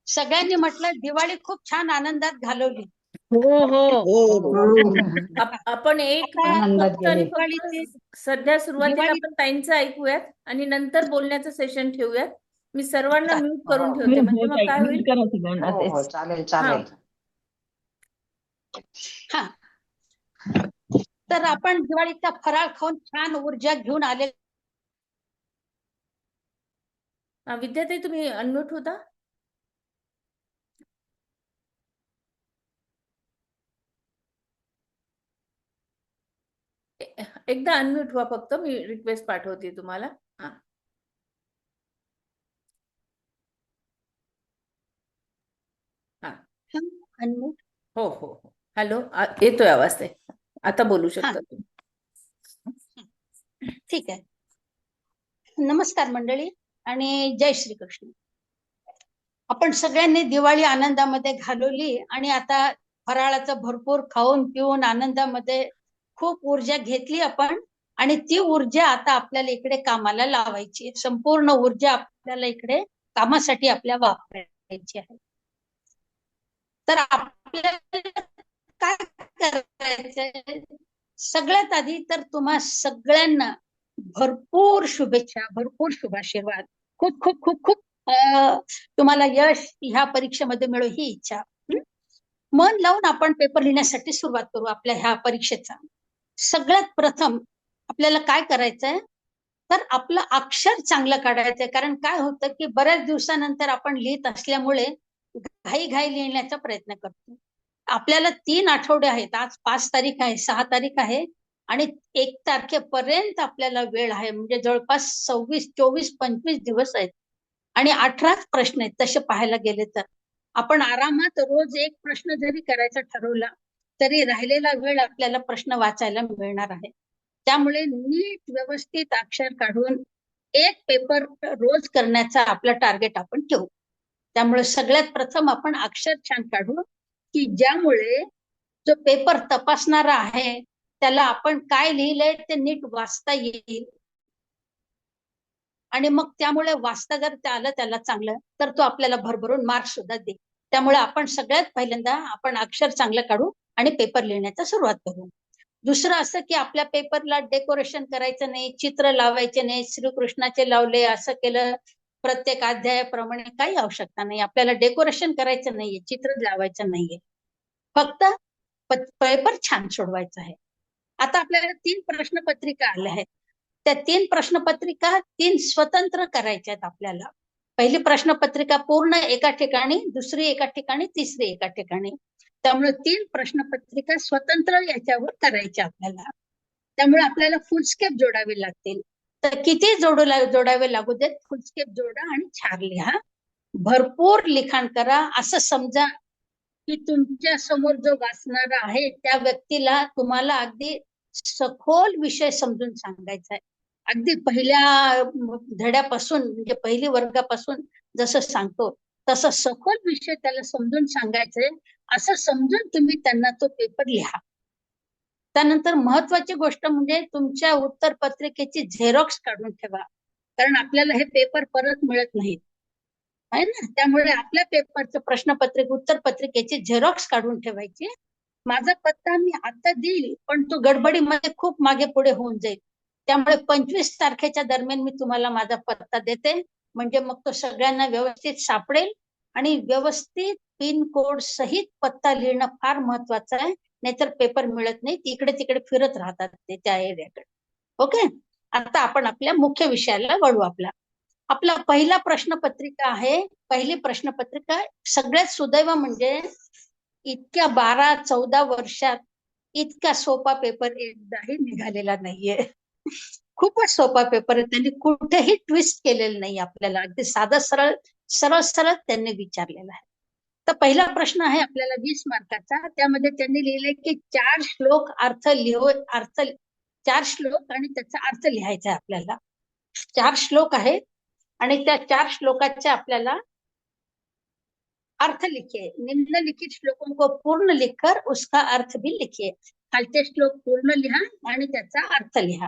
सगळ्यांनी म्हटलं दिवाळी खूप छान आनंदात घालवली. हो हो आपण एक आता फक्त आणि दिवाळीचे फक्त सध्या सुरुवातीला दिवाळी आपण ताईंचं ऐकूयात आणि नंतर बोलण्याचं सेशन ठेवूयात. मी सर्वांना म्यूट करून हो ठेवते, म्हणजे हो मग ताई, काय म्यूट होईल. करा सगळ्यांना हो हो तेच. चालेल हा चालेल. हा तर आपण दिवाळीचा फराळ खाऊन छान ऊर्जा घेऊन आले. विद्याताई तुम्ही अनम्यूट होता. एकदा अनम्यूट व्हा फक्त, मी रिक्वेस्ट पाठवते तुम्हाला. हा हा अनम्यूट. हो हो हो. हॅलो, येतोय आवाज ताई, आता बोलू शकता तुम्ही. ठीक आहे. नमस्कार मंडळी आणि जय श्री कृष्ण. आपण सगळ्यांनी दिवाळी आनंदामध्ये घालवली आणि आता फराळाचं भरपूर खाऊन पिऊन आनंदामध्ये खूप ऊर्जा घेतली आपण, आणि ती ऊर्जा आता आपल्याला इकडे कामाला लावायची. संपूर्ण ऊर्जा आपल्याला इकडे कामासाठी आपल्या वापरायची आहे. तर आपल्याला काय करायचंय, सगळ्यात आधी तर तुम्हा सगळ्यांना भरपूर शुभेच्छा, भरपूर शुभाशीर्वाद, खूप खूप खूप खूप तुम्हाला यश ह्या परीक्षेमध्ये मिळो ही इच्छा. मन लावून आपण पेपर लिहिण्यासाठी सुरुवात करू आपल्या ह्या परीक्षेचा. सगळ्यात प्रथम आपल्याला काय करायचंय, तर आपलं अक्षर चांगलं काढायचंय. कारण काय होतं की बऱ्याच दिवसानंतर आपण लिहित असल्यामुळे घाई घाई लिहिण्याचा प्रयत्न करतो. आपल्याला 3 आठवडे आहेत. आज 5 तारीख आहे, 6 तारीख आहे आणि 1 तारखेपर्यंत आपल्याला वेळ आहे. म्हणजे जवळपास 26, 24, 25 दिवस आहेत आणि 18च प्रश्न आहेत. तसे पाहायला गेले तर आपण आरामात रोज एक प्रश्न जरी करायचा ठरवला तरी राहिलेला वेळ आपल्याला प्रश्न वाचायला मिळणार आहे. त्यामुळे नीट व्यवस्थित अक्षर काढून एक पेपर रोज करण्याचा आपलं टार्गेट आपण ठेवू. त्यामुळे सगळ्यात प्रथम आपण अक्षर छान काढू, की ज्यामुळे जो पेपर तपासणारा आहे त्याला आपण काय लिहिलंय ते नीट वाचता येईल, आणि मग त्यामुळे वाचता जर आलं त्याला चांगलं तर तो आपल्याला भरभरून मार्क सुद्धा देईल. त्यामुळे आपण सगळ्यात पहिल्यांदा आपण अक्षर चांगलं काढू आणि पेपर लिहिण्याचा सुरुवात करू. दुसरं असं की आपल्या पेपरला डेकोरेशन करायचं नाही, चित्र लावायचे नाही, श्रीकृष्णाचे लावले असं केलं प्रत्येक अध्यायाप्रमाणे, काही आवश्यकता नाही. आपल्याला डेकोरेशन करायचं नाहीये, चित्र लावायचं नाहीये, फक्त पेपर छान सोडवायचा आहे. आता आपल्याला 3 प्रश्नपत्रिका आल्या आहेत. त्या 3 प्रश्नपत्रिका 3 स्वतंत्र करायच्या आहेत आपल्याला. पहिली प्रश्नपत्रिका पूर्ण एका ठिकाणी, दुसरी एका ठिकाणी, तिसरी एका ठिकाणी. त्यामुळे 3 प्रश्नपत्रिका स्वतंत्र याच्यावर करायच्या आपल्याला. त्यामुळे आपल्याला फुलस्केप जोडावे लागतील. तर किती जोडावे लागू देत, फुलस्केप जोडा आणि छान लिहा, भरपूर लिखाण करा. असं समजा की तुमच्या समोर जो वाचणारा आहे त्या व्यक्तीला तुम्हाला अगदी सखोल विषय समजून सांगायचा आहे. अगदी पहिल्या धड्यापासून, म्हणजे पहिली वर्गापासून जसं सांगतो तसं सखोल विषय त्याला समजून सांगायचंय, असं समजून तुम्ही त्यांना तो पेपर लिहा. त्यानंतर महत्वाची गोष्ट म्हणजे तुमच्या उत्तरपत्रिकेची झेरॉक्स काढून ठेवा, कारण आपल्याला हे पेपर परत मिळत नाहीत आहे ना. त्यामुळे आपल्या पेपरचं प्रश्नपत्रिका उत्तरपत्रिकेची झेरॉक्स काढून ठेवायची. माझा पत्ता मी आता देईल पण तो गडबडीमध्ये खूप मागे पुढे होऊन जाईल. त्यामुळे 25 तारखेच्या दरम्यान मी तुम्हाला माझा पत्ता देते, म्हणजे मग तो सगळ्यांना व्यवस्थित सापडेल. आणि व्यवस्थित पिन कोड सहित पत्ता लिहिणं फार महत्वाचं आहे, नाहीतर पेपर मिळत नाही, तिकडे तिकडे फिरत राहतात ते त्या एरियाकडे. ओके, आता आपण आपल्या मुख्य विषयाला वळू. आपला पहिला प्रश्नपत्रिका आहे. पहिली प्रश्नपत्रिका सगळ्यात सुदैव म्हणजे इतक्या 12-14 वर्षात इतका सोपा पेपर एकदाही निघालेला नाहीये. खूपच सोपा पेपर आहे. त्यांनी कुठेही ट्विस्ट केलेलं नाही आपल्याला, अगदी साधा सरळ सरळ सरळ त्यांनी विचारलेला आहे. तर पहिला प्रश्न आहे आपल्याला 20 मार्काचा. त्यामध्ये त्यांनी लिहिलंय की 4 श्लोक अर्थ 4 श्लोक आणि त्याचा अर्थ लिहायचा आहे आपल्याला. 4 श्लोक आहेत आणि त्या 4 श्लोकाचे आपल्याला अर्थ लिखिए. निम्नलिखित श्लोकों को पूर्ण लिखकर उसका अर्थ भी लिखिए. खालचे श्लोक पूर्ण लिहा आणि त्याचा अर्थ लिहा.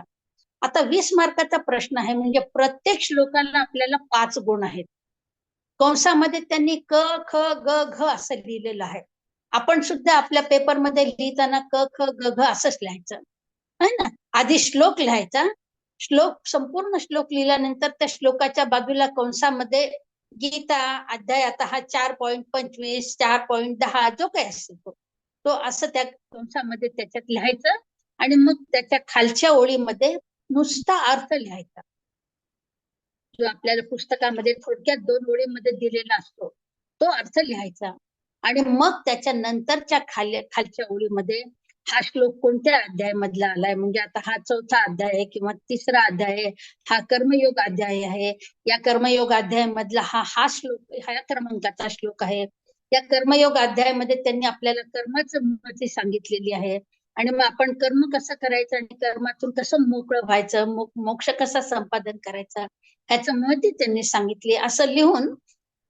आता 20 मार्काचा प्रश्न आहे, म्हणजे प्रत्येक श्लोकाला आपल्याला 5 गुण आहेत. कंसामध्ये त्यांनी क ख ग घ असं लिहिलेलं आहे. आपण सुद्धा आपल्या पेपरमध्ये लिहिताना क ख ग घ असंच लिहायचं है ना. आधी श्लोक लिहायचा, संपूर्ण श्लोक लिहिल्यानंतर त्या श्लोकाच्या बाजूला कंसामध्ये गीता अध्याय आता हा 4.25 4.10 जो काही असेल तो असं त्या कंसामध्ये त्याच्यात लिहायचं आणि मग त्याच्या खालच्या ओळीमध्ये नुसता अर्थ लिहायचा, जो आपल्याला पुस्तकामध्ये थोडक्यात 2 ओळीमध्ये दिलेला असतो तो अर्थ लिहायचा. आणि मग त्याच्या नंतरच्या खालच्या ओळीमध्ये हा श्लोक कोणत्या अध्यायामधला आलाय, म्हणजे आता हा 4था अध्याय आहे किंवा 3रा अध्याय आहे, हा कर्मयोग अध्याय आहे, या कर्मयोग अध्यायामधला हा श्लोक ह्या क्रमांकाचा श्लोक आहे. या कर्मयोग अध्यायामध्ये त्यांनी आपल्याला कर्माचं महत्त्व सांगितलेली आहे आणि मग आपण कर्म कसं करायचं आणि कर्मातून कसं मोकळं व्हायचं, मोक्ष कसा संपादन करायचा ह्याचं महत्त्व त्यांनी सांगितले. असं लिहून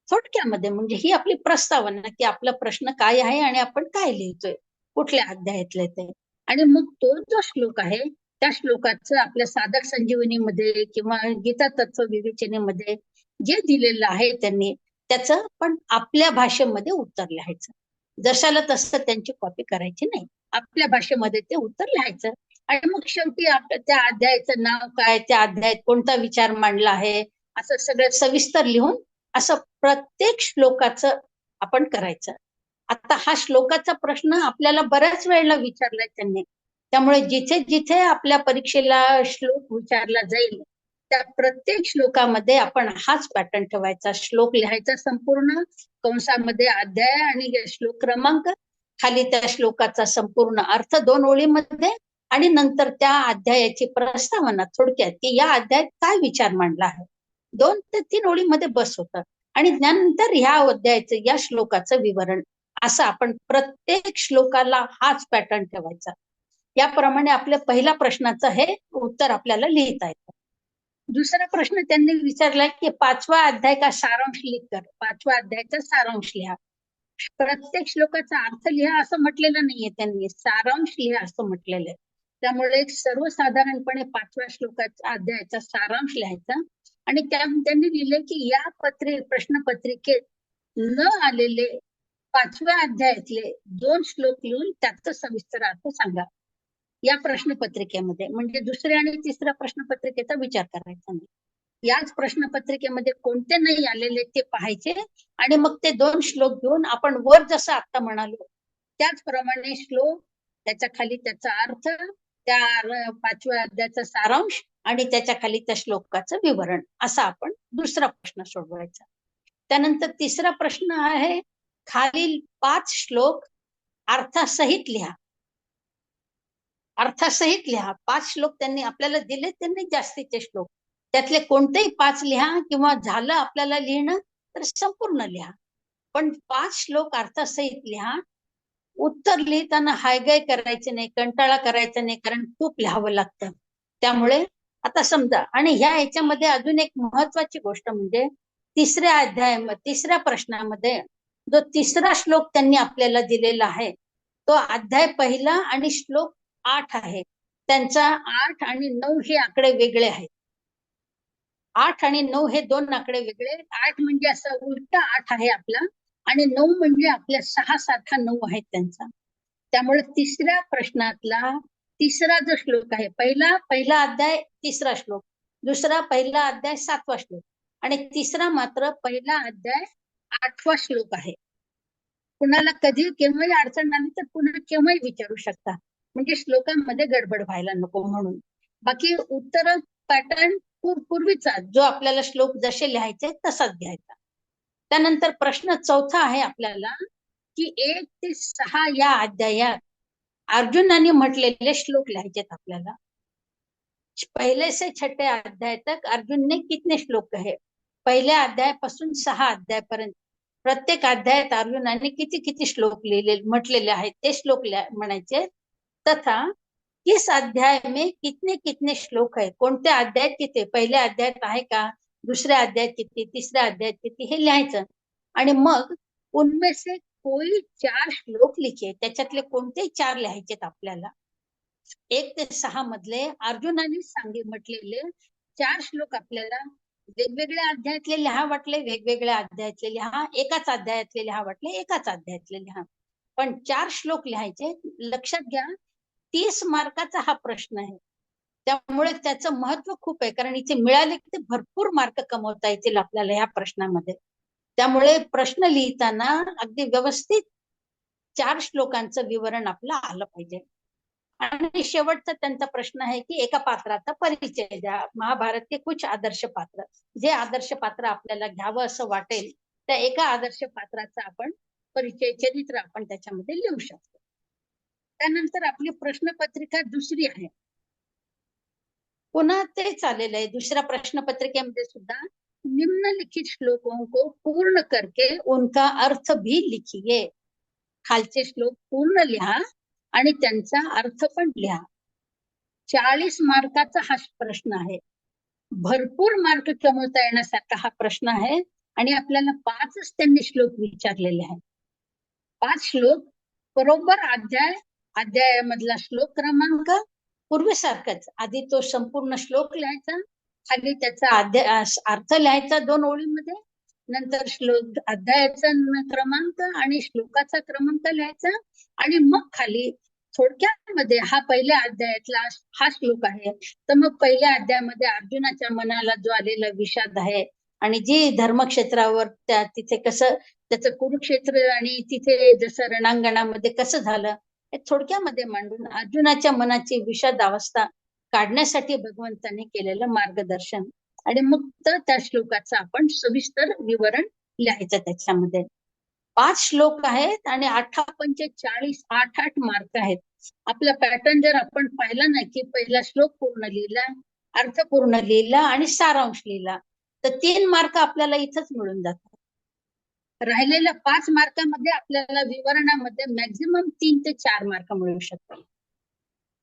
थोडक्यामध्ये म्हणजे ही आपली प्रस्तावना की आपला प्रश्न काय आहे आणि आपण काय लिहितोय, कुठल्या अध्यायातले ते. आणि मग तो जो श्लोक आहे त्या श्लोकाचं आपल्या साधक संजीवनीमध्ये किंवा गीता तत्व विवेचनेमध्ये जे दिलेलं आहे त्यांनी त्याचं पण आपल्या भाषेमध्ये उत्तर लिहायचं. जशाला तसं त्यांची कॉपी करायची नाही, आपल्या भाषेमध्ये ते उत्तर लिहायचं. आणि मग शेवटी त्या अध्यायाचं नाव काय, त्या अध्यायात कोणता विचार मांडला आहे असं सगळं सविस्तर लिहून असं प्रत्येक श्लोकाचं आपण करायचं. आता हा श्लोकाचा प्रश्न आपल्याला बऱ्याच वेळेला विचारलाय त्यांनी, त्यामुळे जिथे जिथे आपल्या परीक्षेला श्लोक विचारला जाईल त्या प्रत्येक श्लोकामध्ये आपण हाच पॅटर्न ठेवायचा. श्लोक लिहायचा संपूर्ण, कंसामध्ये अध्याय आणि श्लोक क्रमांक, खाली त्या श्लोकाचा संपूर्ण अर्थ 2 ओळीमध्ये आणि नंतर त्या अध्यायाची प्रस्तावना थोडक्यात की या अध्यायात काय विचार मांडला आहे, 2 ते 3 ओळीमध्ये बस होतं. आणि नंतर ह्या अध्यायाचं या श्लोकाचं विवरण, असं आपण प्रत्येक श्लोकाला हाच पॅटर्न ठेवायचा. याप्रमाणे आपल्या पहिल्या प्रश्नाचं हे उत्तर आपल्याला लिहिता येतं. दुसरा प्रश्न त्यांनी विचारलाय की 5वा अध्याय का सारांश लिख कर, 5व्या अध्यायाचा सारांश लिहा. प्रत्येक श्लोकाचा अर्थ लिहा असं म्हटलेलं नाहीये त्यांनी, सारांश लिहा असं म्हटलेलं आहे. त्यामुळे सर्वसाधारणपणे 5व्या श्लोकाचा अध्यायाचा सारांश लिहायचा. आणि त्यांनी लिहिले की या प्रश्नपत्रिकेत न आलेले 5व्या अध्यायातले 2 श्लोक लिहून त्याचा सविस्तर अर्थ सांगा. या प्रश्नपत्रिकेमध्ये म्हणजे 2ऱ्या आणि 3ऱ्या प्रश्नपत्रिकेचा विचार करायचा नाही. याच प्रश्नपत्रिकेमध्ये कोणते नाही आलेले ते पाहायचे आणि मग ते 2 श्लोक घेऊन आपण वर जसं आता म्हणालो त्याचप्रमाणे श्लोक, त्याच्या खाली त्याचा अर्थ, त्या 5व्या अध्यायाचा सारांश आणि त्याच्या खाली त्या श्लोकाचं विवरण, असा आपण दुसरा प्रश्न सोडवायचा. त्यानंतर 3रा प्रश्न आहे खालील 5 श्लोक अर्थासहित लिहा. अर्थासहित लिहा. 5 श्लोक त्यांनी आपल्याला दिले, त्यांनी जास्तीचे श्लोक, त्यातले कोणतेही 5 लिहा किंवा झालं आपल्याला लिहिणं तर संपूर्ण लिहा, पण 5 श्लोक अर्थासहित लिहा. उत्तर लिहिताना हायगाय करायचे नाही, कंटाळा करायचा नाही, कारण खूप लिहावं लागतं. त्यामुळे आता समजा, आणि ह्याच्यामध्ये अजून एक महत्वाची गोष्ट म्हणजे 3ऱ्या प्रश्नामध्ये जो 3रा श्लोक त्यांनी आपल्याला दिलेला आहे तो अध्याय पहिला आणि श्लोक 8 आहे. त्यांचा 8 आणि 9 हे आकडे वेगळे आहेत. 8 आणि 9 हे 2 आकडे वेगळे. 8 म्हणजे असं उलटा 8 आहे आपला आणि 9 म्हणजे आपल्या 6 सारखा 9 आहेत त्यांचा. त्यामुळे 3ऱ्या प्रश्नातला 3रा जो श्लोक आहे, पहिला अध्याय 3रा श्लोक, दुसरा पहिला अध्याय 7वा श्लोक आणि 3रा मात्र पहिला अध्याय 8वा श्लोक आहे. कुणाला कधी केव्हाही अडचण आली तर पुन्हा केव्हाही विचारू शकता, म्हणजे श्लोकांमध्ये गडबड व्हायला नको म्हणून. बाकी उत्तर पॅटर्न पूर्वीचा जो आपल्याला श्लोक जसे लिहायचे तसाच घ्यायचा. त्यानंतर प्रश्न 4था आहे आपल्याला की 1 ते 6 या अध्यायात अर्जुनाने म्हटलेले श्लोक लिहायचे आपल्याला. पहले से 6ठे अध्याय तक अर्जुन ने कितने श्लोक कहे, पहिल्या अध्यायापासून 6 अध्यायापर्यंत प्रत्येक अध्यायात अर्जुनाने किती किती श्लोक लिहिले म्हटलेले आहेत ते श्लोक म्हणायचे. तथा किस अध्याय में कितने कितने श्लोक है, कोणत्या अध्यायात किती, पहिल्या अध्यायात आहे का, दुसऱ्या अध्यायात किती, तिसऱ्या अध्यायात किती हे लिहायचं. आणि मग उनमें से कोई 4 श्लोक लिखे, त्याच्यातले कोणते 4 लिहायचे आपल्याला. 1 ते 6 मधले अर्जुनाने म्हटलेले 4 श्लोक आपल्याला वेगवेगळ्या अध्यायातले लिहा वाटले वेगवेगळ्या अध्यायातले लिहा, एकाच अध्यायातले लिहा वाटले एकाच अध्यायातले लिहा. पण 4 श्लोक लिहायचे. लक्षात घ्या 30 मार्काचा हा प्रश्न आहे. त्यामुळे त्याचं महत्व खूप आहे, कारण इथे मिळाले की ते भरपूर मार्क कमवता येतील आपल्याला या प्रश्नामध्ये. त्यामुळे प्रश्न लिहिताना अगदी व्यवस्थित 4 श्लोकांचं विवरण आपलं आलं पाहिजे. आणि शेवटचा त्यांचा प्रश्न आहे की एका पात्राचा परिचय द्या. महाभारत के कुछ आदर्श पात्र. जे आदर्श पात्र आपल्याला घ्यावं असं वाटेल त्या एका आदर्श पात्राचा आपण परिचय, चरित्र आपण त्याच्यामध्ये लिहू शकतो. त्यानंतर आपली प्रश्नपत्रिका दुसरी आहे. पुन्हा तेच आलेलं आहे. दुसऱ्या प्रश्नपत्रिकेमध्ये सुद्धा निम्नलिखित श्लोकों को पूर्ण करके उनका अर्थ भी लिखिए. खालचे श्लोक पूर्ण लिहा आणि त्यांचा अर्थ पण लिहा. 40 मार्काचा हा प्रश्न आहे. भरपूर मार्क कमवता येण्यासारखा हा प्रश्न आहे आणि आपल्याला 5च त्यांनी श्लोक विचारलेले आहेत. 5 श्लोक बरोबर अध्यायामधला श्लोक क्रमांक पूर्वीसारखंच. आधी तो संपूर्ण श्लोक लिहायचा, खाली त्याचा अर्थ लिहायचा 2 ओळीमध्ये, नंतर श्लोक अध्यायाचा क्रमांक आणि श्लोकाचा क्रमांक लिहायचा आणि मग खाली थोडक्यामध्ये हा पहिल्या अध्यायातला हा श्लोक आहे. तर मग पहिल्या अध्यायामध्ये अर्जुनाच्या मनाला जो आलेला विषाद आहे आणि जी धर्मक्षेत्रावर तिथे कसं त्याचं कुरुक्षेत्र आणि तिथे जसं रणांगणामध्ये कसं झालं हे थोडक्यामध्ये मांडून अर्जुनाच्या मनाची विषाद अवस्था काढण्यासाठी भगवंतांनी केलेलं मार्गदर्शन आणि मग त्या श्लोकाचं आपण सविस्तर विवरण लिहायचं त्याच्यामध्ये. 5 श्लोक आहेत आणि 8×5 = 8 मार्क आहेत. आपला पॅटर्न जर आपण पाहिला ना की पहिला श्लोक पूर्ण लिहिला, अर्थ पूर्ण लिहिला आणि सारांश लिहिला तर 3 मार्क आपल्याला इथंच मिळून जातात. राहिलेल्या 5 मार्कामध्ये आपल्याला विवरणामध्ये मॅक्झिमम 3 ते 4 मार्क मिळू शकतात.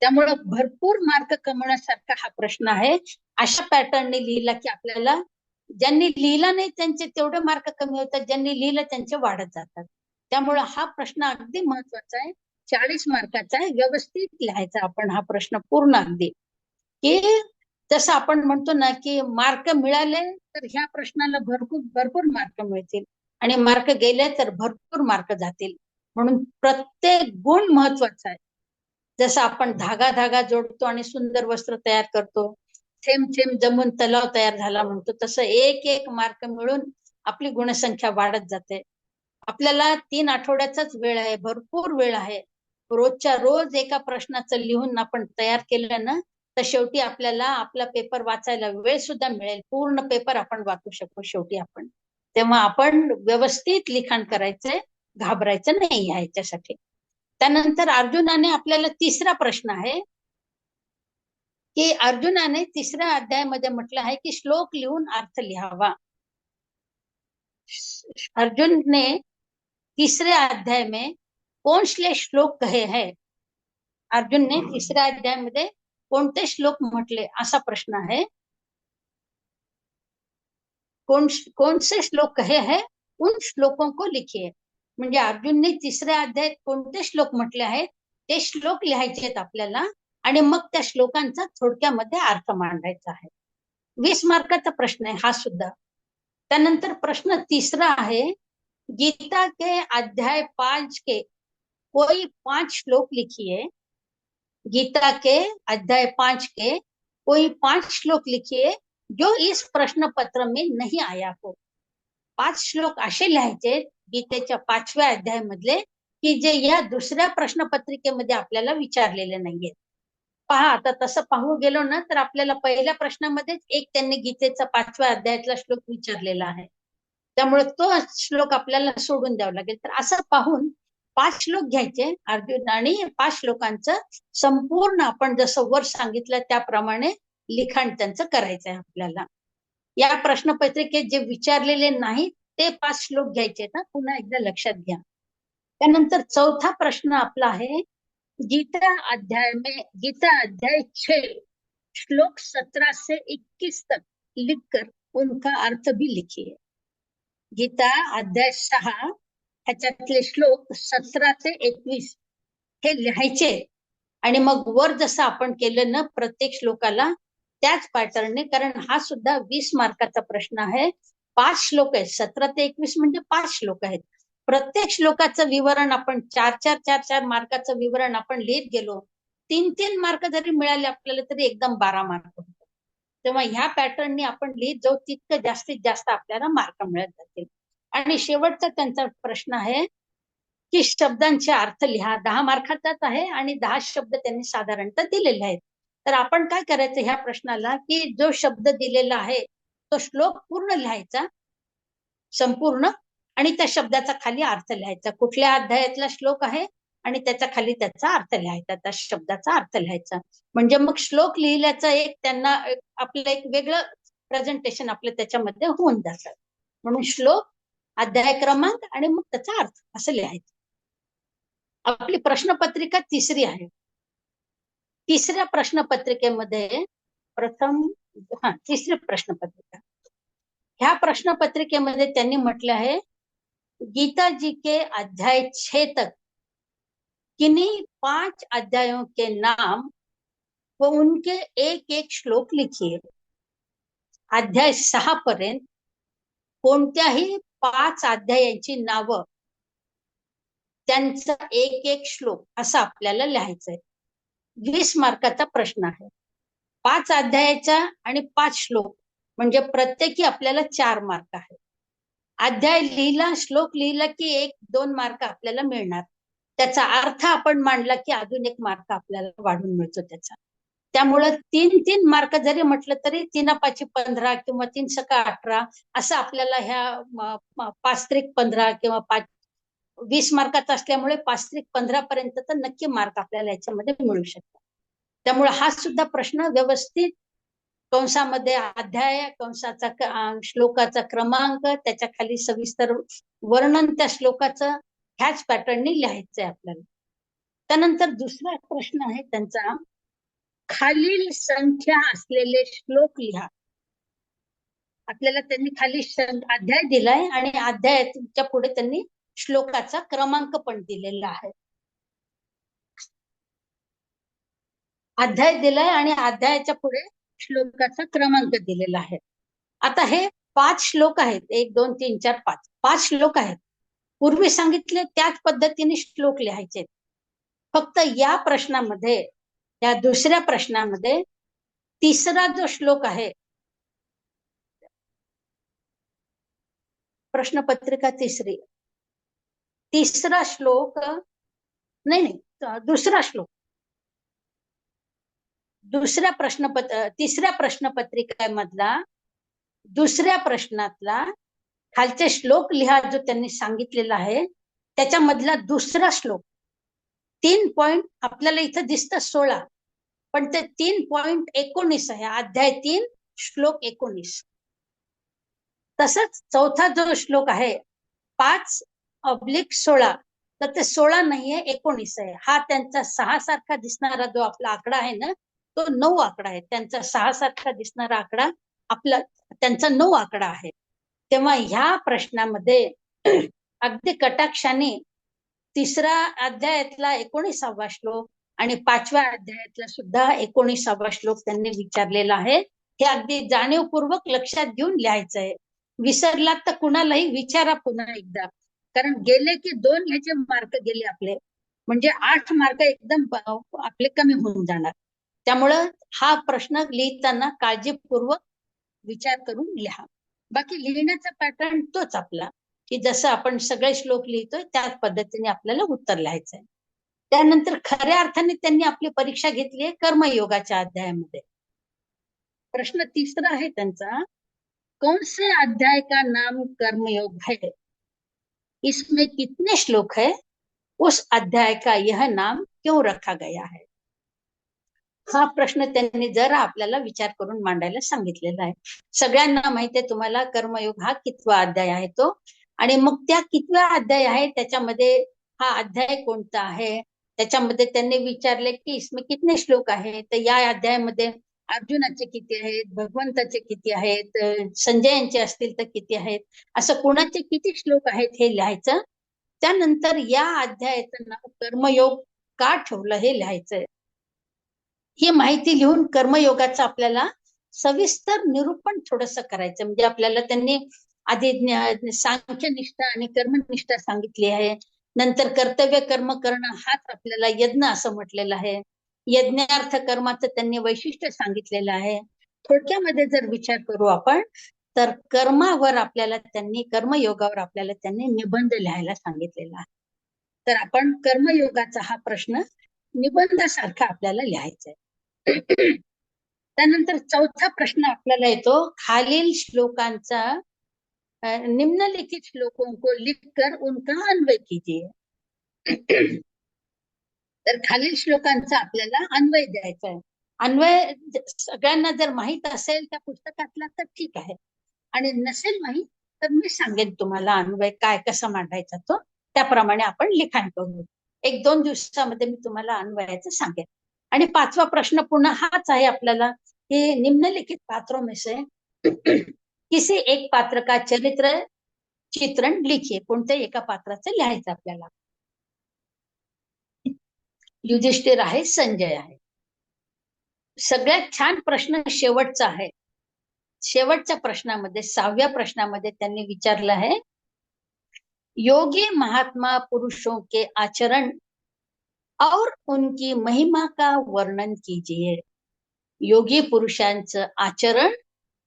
त्यामुळे भरपूर मार्क कमवण्यासारखा हा प्रश्न आहे. अशा पॅटर्नने लिहिला की आपल्याला ज्यांनी लिहिला नाही त्यांचे तेवढे मार्क कमी होतात, ज्यांनी लिहिलं त्यांचे वाढत जातात. त्यामुळे हा प्रश्न अगदी महत्वाचा आहे. 40 मार्काचा आहे. व्यवस्थित लिहायचा आपण हा प्रश्न पूर्ण अगदी. की जसं आपण म्हणतो ना की मार्क मिळाले तर ह्या प्रश्नाला भरपूर मार्क मिळतील आणि मार्क गेले तर भरपूर मार्क जातील. म्हणून प्रत्येक गुण महत्वाचा आहे. जसं आपण धागा जोडतो आणि सुंदर वस्त्र तयार करतो, थेंब थेंब जमून तलाव तयार झाला म्हणतो, तसं एक मार्क मिळून आपली गुणसंख्या वाढत जाते. आपल्याला 3 आठवड्याचाच वेळ आहे, भरपूर वेळ आहे. रोजच्या रोज एका प्रश्नाचं लिहून आपण तयार केलं ना तर शेवटी आपल्याला आपला पेपर वाचायला वेळ सुद्धा मिळेल. पूर्ण पेपर आपण वाचू शकतो शेवटी आपण. तेव्हा आपण व्यवस्थित लिखाण करायचंय, घाबरायचं नाही ह्याच्यासाठी. त्यानंतर अर्जुनाने आपल्याला तिसरा प्रश्न आहे की अर्जुनाने 3ऱ्या अध्यायामध्ये म्हटलं आहे की श्लोक लिहून अर्थ लिहावा. अर्जुन ने 3रे अध्याय में कौन से श्लोक कहे हैं? अर्जुन ने 3ऱ्या अध्यायामध्ये कोणते श्लोक म्हटले असा प्रश्न आहे. कौन से श्लोक कहे हैं उन श्लोकों को लिखिए. म्हणजे अर्जुनने 3ऱ्या अध्यायात कोणते श्लोक म्हटले आहेत ते श्लोक लिहायचे आहेत आपल्याला आणि मग त्या श्लोकांचा थोडक्यामध्ये अर्थ मांडायचा आहे. 20 मार्काचा प्रश्न आहे हा सुद्धा. त्यानंतर प्रश्न 3रा आहे गीता के अध्याय 5 के कोई 5 श्लोक लिखिए. गीता के अध्याय 5 के कोई 5 श्लोक लिखिए जो इस प्रश्न पत्र में नहीं आया हो. 5 श्लोक असे लिहायचे गीतेच्या 5व्या अध्यायामधले की जे या दुसऱ्या प्रश्नपत्रिकेमध्ये आपल्याला विचारलेले नाहीये. पहा आता तसं पाहू गेलो ना तर आपल्याला पहिल्या प्रश्नामध्येच एक त्यांनी गीतेचा 5व्या अध्यायातला श्लोक विचारलेला आहे. त्यामुळे तो श्लोक आपल्याला सोडून द्यावा लागेल. तर असं पाहून 5 श्लोक घ्यायचे अर्जुन आणि 5 श्लोकांचं संपूर्ण आपण जसं वर सांगितलं त्याप्रमाणे लिखाण त्यांचं करायचं आहे आपल्याला. या प्रश्नपत्रिकेत जे विचारलेले नाहीत ते 5 श्लोक घ्यायचे ना पुन्हा एकदा लक्षात घ्या. त्यानंतर 4था प्रश्न आपला आहे गीता अध्याय 6 श्लोक 17 से 21 तक लिखकर उनका अर्थ भी लिखिए. गीता अध्याय 6 ह्याच्यातले श्लोक 17 ते 21 हे लिहायचे आणि मग वर जसं आपण केलं ना प्रत्येक श्लोकाला त्याच पॅटर्नने, कारण हा सुद्धा 20 मार्काचा प्रश्न आहे. 5 श्लोक आहेत, 17 ते 21 म्हणजे 5 श्लोक आहेत. प्रत्येक श्लोकाचं विवरण आपण 4 मार्काचं विवरण आपण लिहित गेलो, 3 मार्क जरी मिळाले आपल्याला तरी एकदम 12 मार्क होतात. तेव्हा ह्या पॅटर्नने आपण लिहित जाऊ तितकं जास्तीत जास्त आपल्याला मार्क मिळत जातील. आणि शेवटचा त्यांचा प्रश्न आहे की शब्दांचे अर्थ लिहा. 10 मार्काचाच आहे आणि 10 शब्द त्यांनी साधारणतः दिलेले आहेत. तर आपण काय करायचं ह्या प्रश्नाला, की जो शब्द दिलेला आहे तो श्लोक पूर्ण लिहायचा, संपूर्ण, आणि त्या शब्दाचा खाली अर्थ लिहायचा. कुठल्या अध्यायातला श्लोक आहे आणि त्याच्या खाली त्याचा अर्थ लिहायचा, त्या शब्दाचा अर्थ लिहायचा. म्हणजे मग श्लोक लिहिल्याचं एक त्यांना आपलं एक वेगळं प्रेझेंटेशन आपलं त्याच्यामध्ये होऊन जातं. म्हणून श्लोक, अध्याय क्रमांक आणि मग त्याचा अर्थ असं लिहायचं. आपली प्रश्नपत्रिका तिसरी आहे. तिसऱ्या प्रश्नपत्रिकेमध्ये तिसरी प्रश्नपत्रिका, ह्या प्रश्नपत्रिकेमध्ये त्यांनी म्हटलं आहे, गीता जी के अध्याय 6 तक किन्हीं 5 अध्यायों के नाम व उनके एक एक श्लोक लिखिए. अध्याय 6 पर्यंत कोणत्याही 5 अध्यायांची नावं, त्यांचा एक एक श्लोक असं आपल्याला लिहायचंय. 20 मार्काचा प्रश्न आहे. 5 अध्यायाचा आणि 5 श्लोक म्हणजे प्रत्येकी आपल्याला 4 मार्क आहे. अध्याय लिहिला, श्लोक लिहिला की 1-2 मार्क आपल्याला मिळणार. त्याचा अर्थ आपण मांडला की अजून 1 मार्क आपल्याला वाढून मिळतो त्याचा. त्यामुळं 3 मार्क जरी म्हटलं तरी 3×5 15 किंवा 3×6 18 असं आपल्याला ह्या 5×15 किंवा 20 मार्काचा असल्यामुळे 5×15 पर्यंत तर नक्की मार्क आपल्याला याच्यामध्ये मिळू शकतात. त्यामुळे हा सुद्धा प्रश्न व्यवस्थित कंसामध्ये अध्याय, कंसाचा श्लोकाचा क्रमांक, त्याच्या खाली सविस्तर वर्णन त्या श्लोकाचं, ह्याच पॅटर्नने लिहायचंय आपल्याला. त्यानंतर दुसरा प्रश्न आहे त्यांचा, खालील संख्या असलेले श्लोक लिहा. आपल्याला त्यांनी खाली अध्याय दिलाय आणि अध्यायाच्या पुढे त्यांनी श्लोकाचा क्रमांक पण दिलेला आहे. अध्याय दिलाय आणि अध्यायाच्या पुढे श्लोकाचा क्रमांक दिलेला आहे. आता हे 5 श्लोक आहेत, 1 2 3 4 5 श्लोक आहेत. पूर्वी सांगितले त्याच पद्धतीने श्लोक लिहायचे. फक्त या प्रश्नामध्ये, या दुसऱ्या प्रश्नामध्ये तिसरा जो श्लोक आहे, प्रश्नपत्रिका तिसरा श्लोक नाही, दुसरा श्लोक, तिसऱ्या प्रश्नपत्रिकेमधला दुसऱ्या प्रश्नातला खालचे श्लोक लिहा जो त्यांनी सांगितलेला आहे, त्याच्यामधला दुसरा श्लोक 3 पॉइंट आपल्याला इथं दिसतं 16, पण ते 3.19 आहे. अध्याय 3 श्लोक 19. तसंच चौथा जो श्लोक आहे 5/16, तर ते 16 नाहीये, 19 आहे. हा त्यांचा 6 सारखा दिसणारा जो आपला आकडा आहे ना, तो 9 आकडा आहे. त्यांचा 6 सारखा दिसणारा आकडा आपला त्यांचा 9 आकडा आहे. तेव्हा ह्या प्रश्नामध्ये अगदी कटाक्षाने तिसरा अध्यायातला 19वा श्लोक आणि 5व्या अध्यायातला सुद्धा 19वा श्लोक त्यांनी विचारलेला आहे. हे अगदी जाणीवपूर्वक लक्षात घेऊन लिहायचं आहे. विसरलात तर कुणालाही विचारा पुन्हा एकदा, कारण गेले की 2 ह्याचे मार्क गेले आपले, म्हणजे 8 मार्क एकदम आपले कमी होऊन जाणार. त्यामुळं हा प्रश्न लिहिताना काळजीपूर्वक विचार करून लिहा. बाकी लिहिण्याचा पॅटर्न तोच आपला, की जसं आपण सगळे श्लोक लिहितोय त्याच पद्धतीने आपल्याला उत्तर लिहायचंय. त्यानंतर खऱ्या अर्थाने त्यांनी आपली परीक्षा घेतली आहे कर्मयोगाच्या अध्यायामध्ये. प्रश्न तिसरा आहे त्यांचा, कौन से अध्याय का नाम कर्मयोग है, इसमें कितने श्लोक है, उस अध्याय का यह नाम क्यों रखा गया है. हा प्रश्न त्यांनी जरा आपल्याला विचार करून मांडायला सांगितलेला आहे. सगळ्यांना माहिती आहे तुम्हाला कर्मयोग हा कितवा अध्याय आहे तो, आणि मग त्या कितवा अध्याय आहे त्याच्यामध्ये हा अध्याय कोणता आहे, त्याच्यामध्ये त्यांनी विचारले की इसमें कितने श्लोक आहे. तर या अध्यायामध्ये अर्जुनाचे किती आहेत, भगवंताचे किती आहेत, संजयांचे असतील तर किती आहेत, असं कोणाचे किती श्लोक आहेत हे लिहायचं. त्यानंतर या अध्यायाचं नाव कर्मयोग का ठेवलं हे लिहायचंय. ही माहिती लिहून कर्मयोगाचा आपल्याला सविस्तर निरूपण थोडस करायचं. म्हणजे आपल्याला त्यांनी आधी सांख्यनिष्ठा आणि कर्मनिष्ठा सांगितली आहे. नंतर कर्तव्य कर्म करणं हाच आपल्याला यज्ञ असं म्हटलेलं आहे. यज्ञार्थ कर्माचं त्यांनी वैशिष्ट्य सांगितलेलं आहे. थोडक्यामध्ये जर विचार करू आपण तर कर्मावर आपल्याला त्यांनी कर्मयोगावर आपल्याला त्यांनी निबंध लिहायला सांगितलेला आहे. तर आपण कर्मयोगाचा हा प्रश्न निबंधासारखा आपल्याला लिहायचा आहे. त्यानंतर चौथा प्रश्न आपल्याला येतो, खालील श्लोकांचा निम्नलिखित श्लोकों को लिखकर उनका अन्वय कीजिए. तर खालील श्लोकांचा आपल्याला अन्वय द्यायचा आहे. अन्वय सगळ्यांना जर माहित असेल त्या पुस्तकातला तर ठीक आहे, आणि नसेल माहित तर मी सांगेन तुम्हाला अन्वय काय कसा मांडायचा तो, त्याप्रमाणे आपण लिखाण करू. 1-2 दिवसामध्ये मी तुम्हाला अन्वयाचं सांगेन. आणि 5वा प्रश्न पुन्हा हाच आहे आपल्याला की निम्नलिखित पात्रों में से किसी एक पात्र का चरित्र चित्रण लिखिए. कोणत्याही एका पात्राचं लिहायचं आपल्याला. युधिष्ठिर आहे, संजय आहे. सगळ्यात छान प्रश्न शेवटचा आहे. शेवटच्या प्रश्नामध्ये 6व्या प्रश्नामध्ये त्यांनी विचारलं आहे, योगी महात्मा पुरुषों के आचरण और उनकी महिमा का वर्णन कीजिए. योगी पुरुषांचं आचरण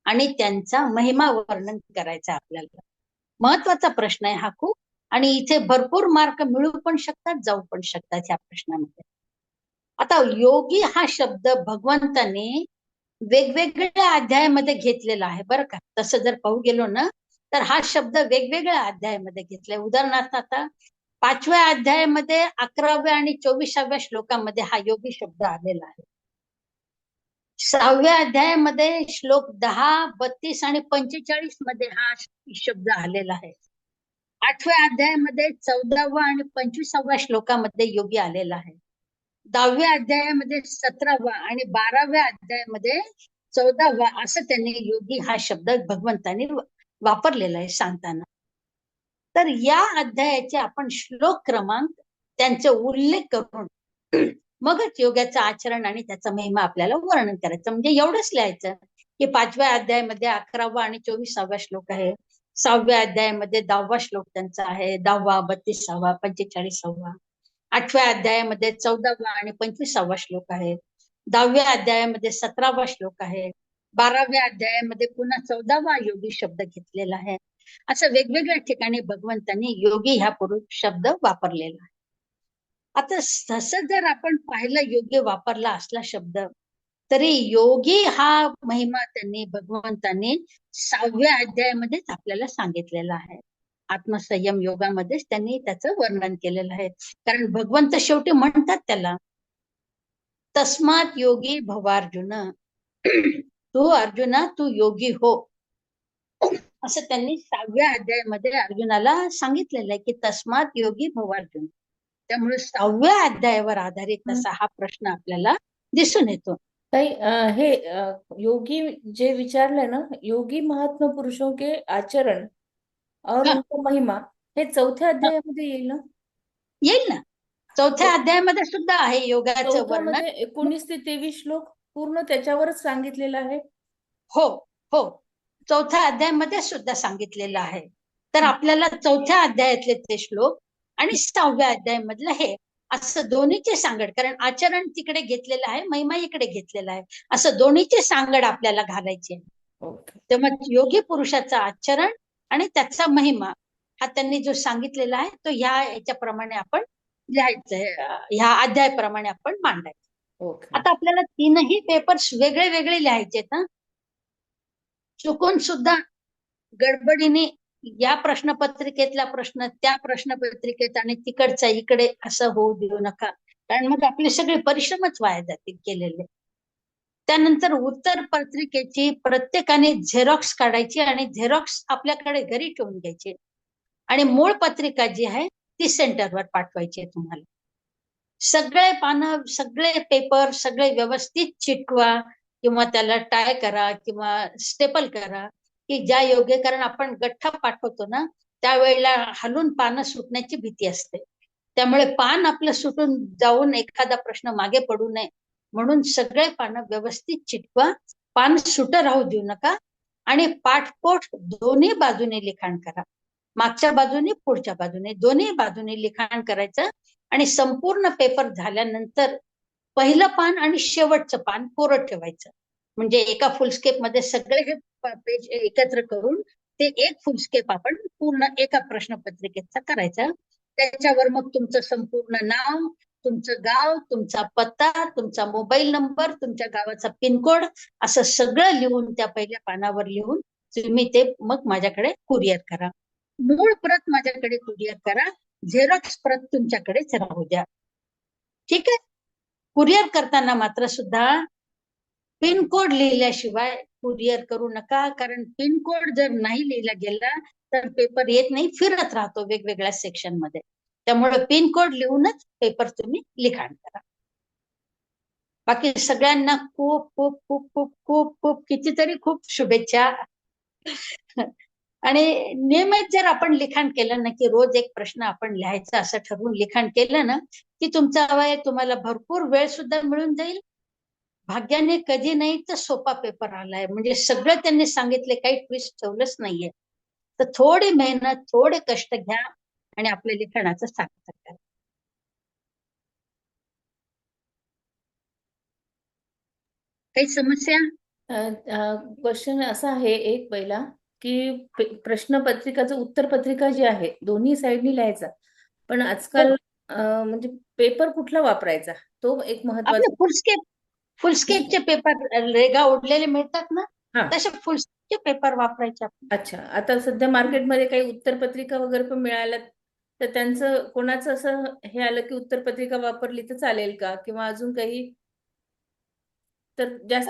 आणि त्यांचा महिमा वर्णन करायचं आपल्याला. महत्वाचा प्रश्न आहे हा खूप, आणि इथे भरपूर मार्क मिळू पण शकतात, जाऊ पण शकतात ह्या प्रश्नामध्ये. आता योगी हा शब्द भगवंताने वेगवेगळ्या अध्यायामध्ये घेतलेला आहे बरं का. तसं जर पाहू गेलो ना तर हा शब्द वेगवेगळ्या अध्यायामध्ये घेतलाय. उदाहरणार्थ आता 5व्या अध्यायामध्ये 11व्या आणि 24व्या श्लोकामध्ये हा योगी शब्द आलेला आहे. 6व्या अध्यायामध्ये श्लोक 10, 32 आणि 45 मध्ये हा शब्द आलेला आहे. 8व्या अध्यायामध्ये 14वा आणि 25वा श्लोकामध्ये योगी आलेला आहे. 10व्या अध्यायामध्ये 17वा आणि 12व्या अध्यायामध्ये 14वा असं त्यांनी योगी हा शब्द भगवंतांनी वापरलेला आहे सांगताना. तर या अध्यायाचे आपण श्लोक क्रमांक त्यांचे उल्लेख करून मगच योगाचं आचरण आणि त्याचा महिमा आपल्याला वर्णन करायचं. म्हणजे एवढंच लिहायचं की 5व्या अध्यायामध्ये 11वा आणि 24वा श्लोक आहे. 6व्या अध्यायामध्ये 10वा श्लोक त्यांचा आहे. 10वा, 32वा, 45वा. 8व्या अध्यायामध्ये 14वा आणि 25वा श्लोक आहे. 10व्या अध्यायामध्ये 17वा श्लोक आहे. 12व्या अध्यायामध्ये पुन्हा 14वा योगी शब्द घेतलेला आहे. असं वेगवेगळ्या ठिकाणी भगवंतांनी योगी ह्या पुरुष शब्द वापरलेला आहे. आता तसं जर आपण पाहिलं योगी वापरला असला शब्द, तरी योगी हा महिमा त्यांनी भगवंतांनी 6व्या अध्यायामध्येच आपल्याला सांगितलेला आहे. आत्मसंयम योगामध्येच त्यांनी त्याचं वर्णन केलेलं आहे. कारण भगवंत शेवटी म्हणतात त्याला, तस्मात योगी भवार्जुन, तू अर्जुना तू योगी हो, असं त्यांनी 6व्या अध्यायामध्ये अर्जुनाला सांगितलेलं आहे की तस्मात योगी भवार्जुन. त्यामुळे 6व्या अध्यायावर आधारित असा हा प्रश्न आपल्याला दिसून येतो. ताई हे योगी जे विचारलंय ना, योगी महात्मा पुरुषों के आचरण और हा. उनका महिमा, हे 4थ्या अध्यायामध्ये येईल ना? येईल ना. 4थ्या अध्यायामध्ये सुद्धा आहे योगाचं 4थ्या वर्णन. मध्ये 19 ते 23 श्लोक पूर्ण त्याच्यावरच सांगितलेलं आहे. हो हो, 4थ्या अध्यायामध्ये सुद्धा सांगितलेलं आहे. तर आपल्याला 4थ्या अध्यायातले ते श्लोक आणि 6व्या अध्यायामधलं हे असं दोन्हीचे सांगड, कारण आचरण तिकडे घेतलेलं आहे, महिमा इकडे घेतलेला आहे, असं दोन्हीचे सांगड आपल्याला घालायचे. तेव्हा योगी पुरुषाचं आचरण आणि त्याचा महिमा हा त्यांनी जो सांगितलेला आहे तो ह्या याच्याप्रमाणे आपण लिहायचं, ह्या अध्यायाप्रमाणे आपण मांडायचं. आता आपल्याला 3ही पेपर्स वेगळे वेगळे लिहायचे ना. चुकून सुद्धा गडबडीने या प्रश्नपत्रिकेतला प्रश्न त्या प्रश्नपत्रिकेत आणि तिकडचा इकडे असं होऊ देऊ नका, कारण मग आपले सगळे परिश्रमच वाया जातील केलेले. त्यानंतर उत्तर पत्रिकेची प्रत्येकाने झेरॉक्स काढायची आणि झेरॉक्स आपल्याकडे घरी ठेवून घ्यायची, आणि मूळ पत्रिका जी आहे ती सेंटरवर पाठवायची आहे तुम्हाला. सगळे पानं, सगळे पेपर, सगळे व्यवस्थित चिटकवा किंवा त्याला टाय करा किंवा स्टेपल करा की ज्या योग्य, कारण आपण गठ्ठा पाठवतो ना त्यावेळेला हलून पानं सुटण्याची भीती असते. त्यामुळे पान आपलं सुटून जाऊन एखादा प्रश्न मागे पडू नये म्हणून सगळे पानं व्यवस्थित चिटकवा पान सुटं राहू देऊ नका आणि पाठपोठ दोन्ही बाजूने लिखाण करा. मागच्या बाजूने पुढच्या बाजूने दोन्ही बाजूने लिखाण करायचं आणि संपूर्ण पेपर झाल्यानंतर पहिलं पान आणि शेवटचं पान कोरं ठेवायचं. म्हणजे एका फुलस्केप मध्ये सगळे हे पेज एकत्र करून ते एक फुलस्केप आपण पूर्ण एका प्रश्नपत्रिकेचा करायचा. त्याच्यावर मग तुमचं संपूर्ण नाव, तुमचं गाव, तुमचा पत्ता, तुमचा मोबाईल नंबर, तुमच्या गावाचा पिनकोड असं सगळं लिहून त्या पहिल्या पानावर लिहून तुम्ही ते मग माझ्याकडे कुरिअर करा. मूळ प्रत माझ्याकडे कुरिअर करा, झेरॉक्स प्रत तुमच्याकडेच राहू द्या. ठीक आहे. कुरिअर करताना मात्र सुद्धा पिनकोड लिहिल्याशिवाय कुरिअर करू नका, कारण पिनकोड जर नाही लिहिला गेला तर पेपर येत नाही, फिरत राहतो वेगवेगळ्या सेक्शन मध्ये. त्यामुळे पिनकोड लिहूनच पेपर तुम्ही लिखाण करा. बाकी सगळ्यांना खूप खूप खूप खूप खूप खूप कितीतरी खूप शुभेच्छा. आणि नियमित जर आपण लिखाण केलं ना, की रोज एक प्रश्न आपण लिहायचा असं ठरवून लिखाण केलं ना, की तुमचा वय तुम्हाला भरपूर वेळ सुद्धा मिळून जाईल. भाग्याने कधी नाही तर सोपा पेपर आलाय, म्हणजे सगळं त्यांनी सांगितले, काही ट्विस्ट ठेवलंच नाहीये. तर थोडी मेहनत, थोडे कष्ट घ्या आणि आपल्या लिखाणाचं सार्थक करा. काही समस्या? क्वेश्चन असा आहे एक पहिला, की प्रश्नपत्रिकाचं उत्तरपत्रिका जी आहे दोन्ही साईडनी लिहायचा, पण आजकाल म्हणजे पेपर कुठला वापरायचा तो एक आपले महत्वाचा. फुलस्केपचे पेपर रेगा उडलेले मिळतात ना, हा, तसे फुलस्केपचे पेपर वापरायचे आपण. अच्छा. आता सध्या मार्केटमध्ये काही उत्तरपत्रिका वगैरे पण मिळाल्या, तर त्यांचं कोणाचं असं हे आलं की उत्तरपत्रिका वापरली तर चालेल का, किंवा अजून काही? तर जास्त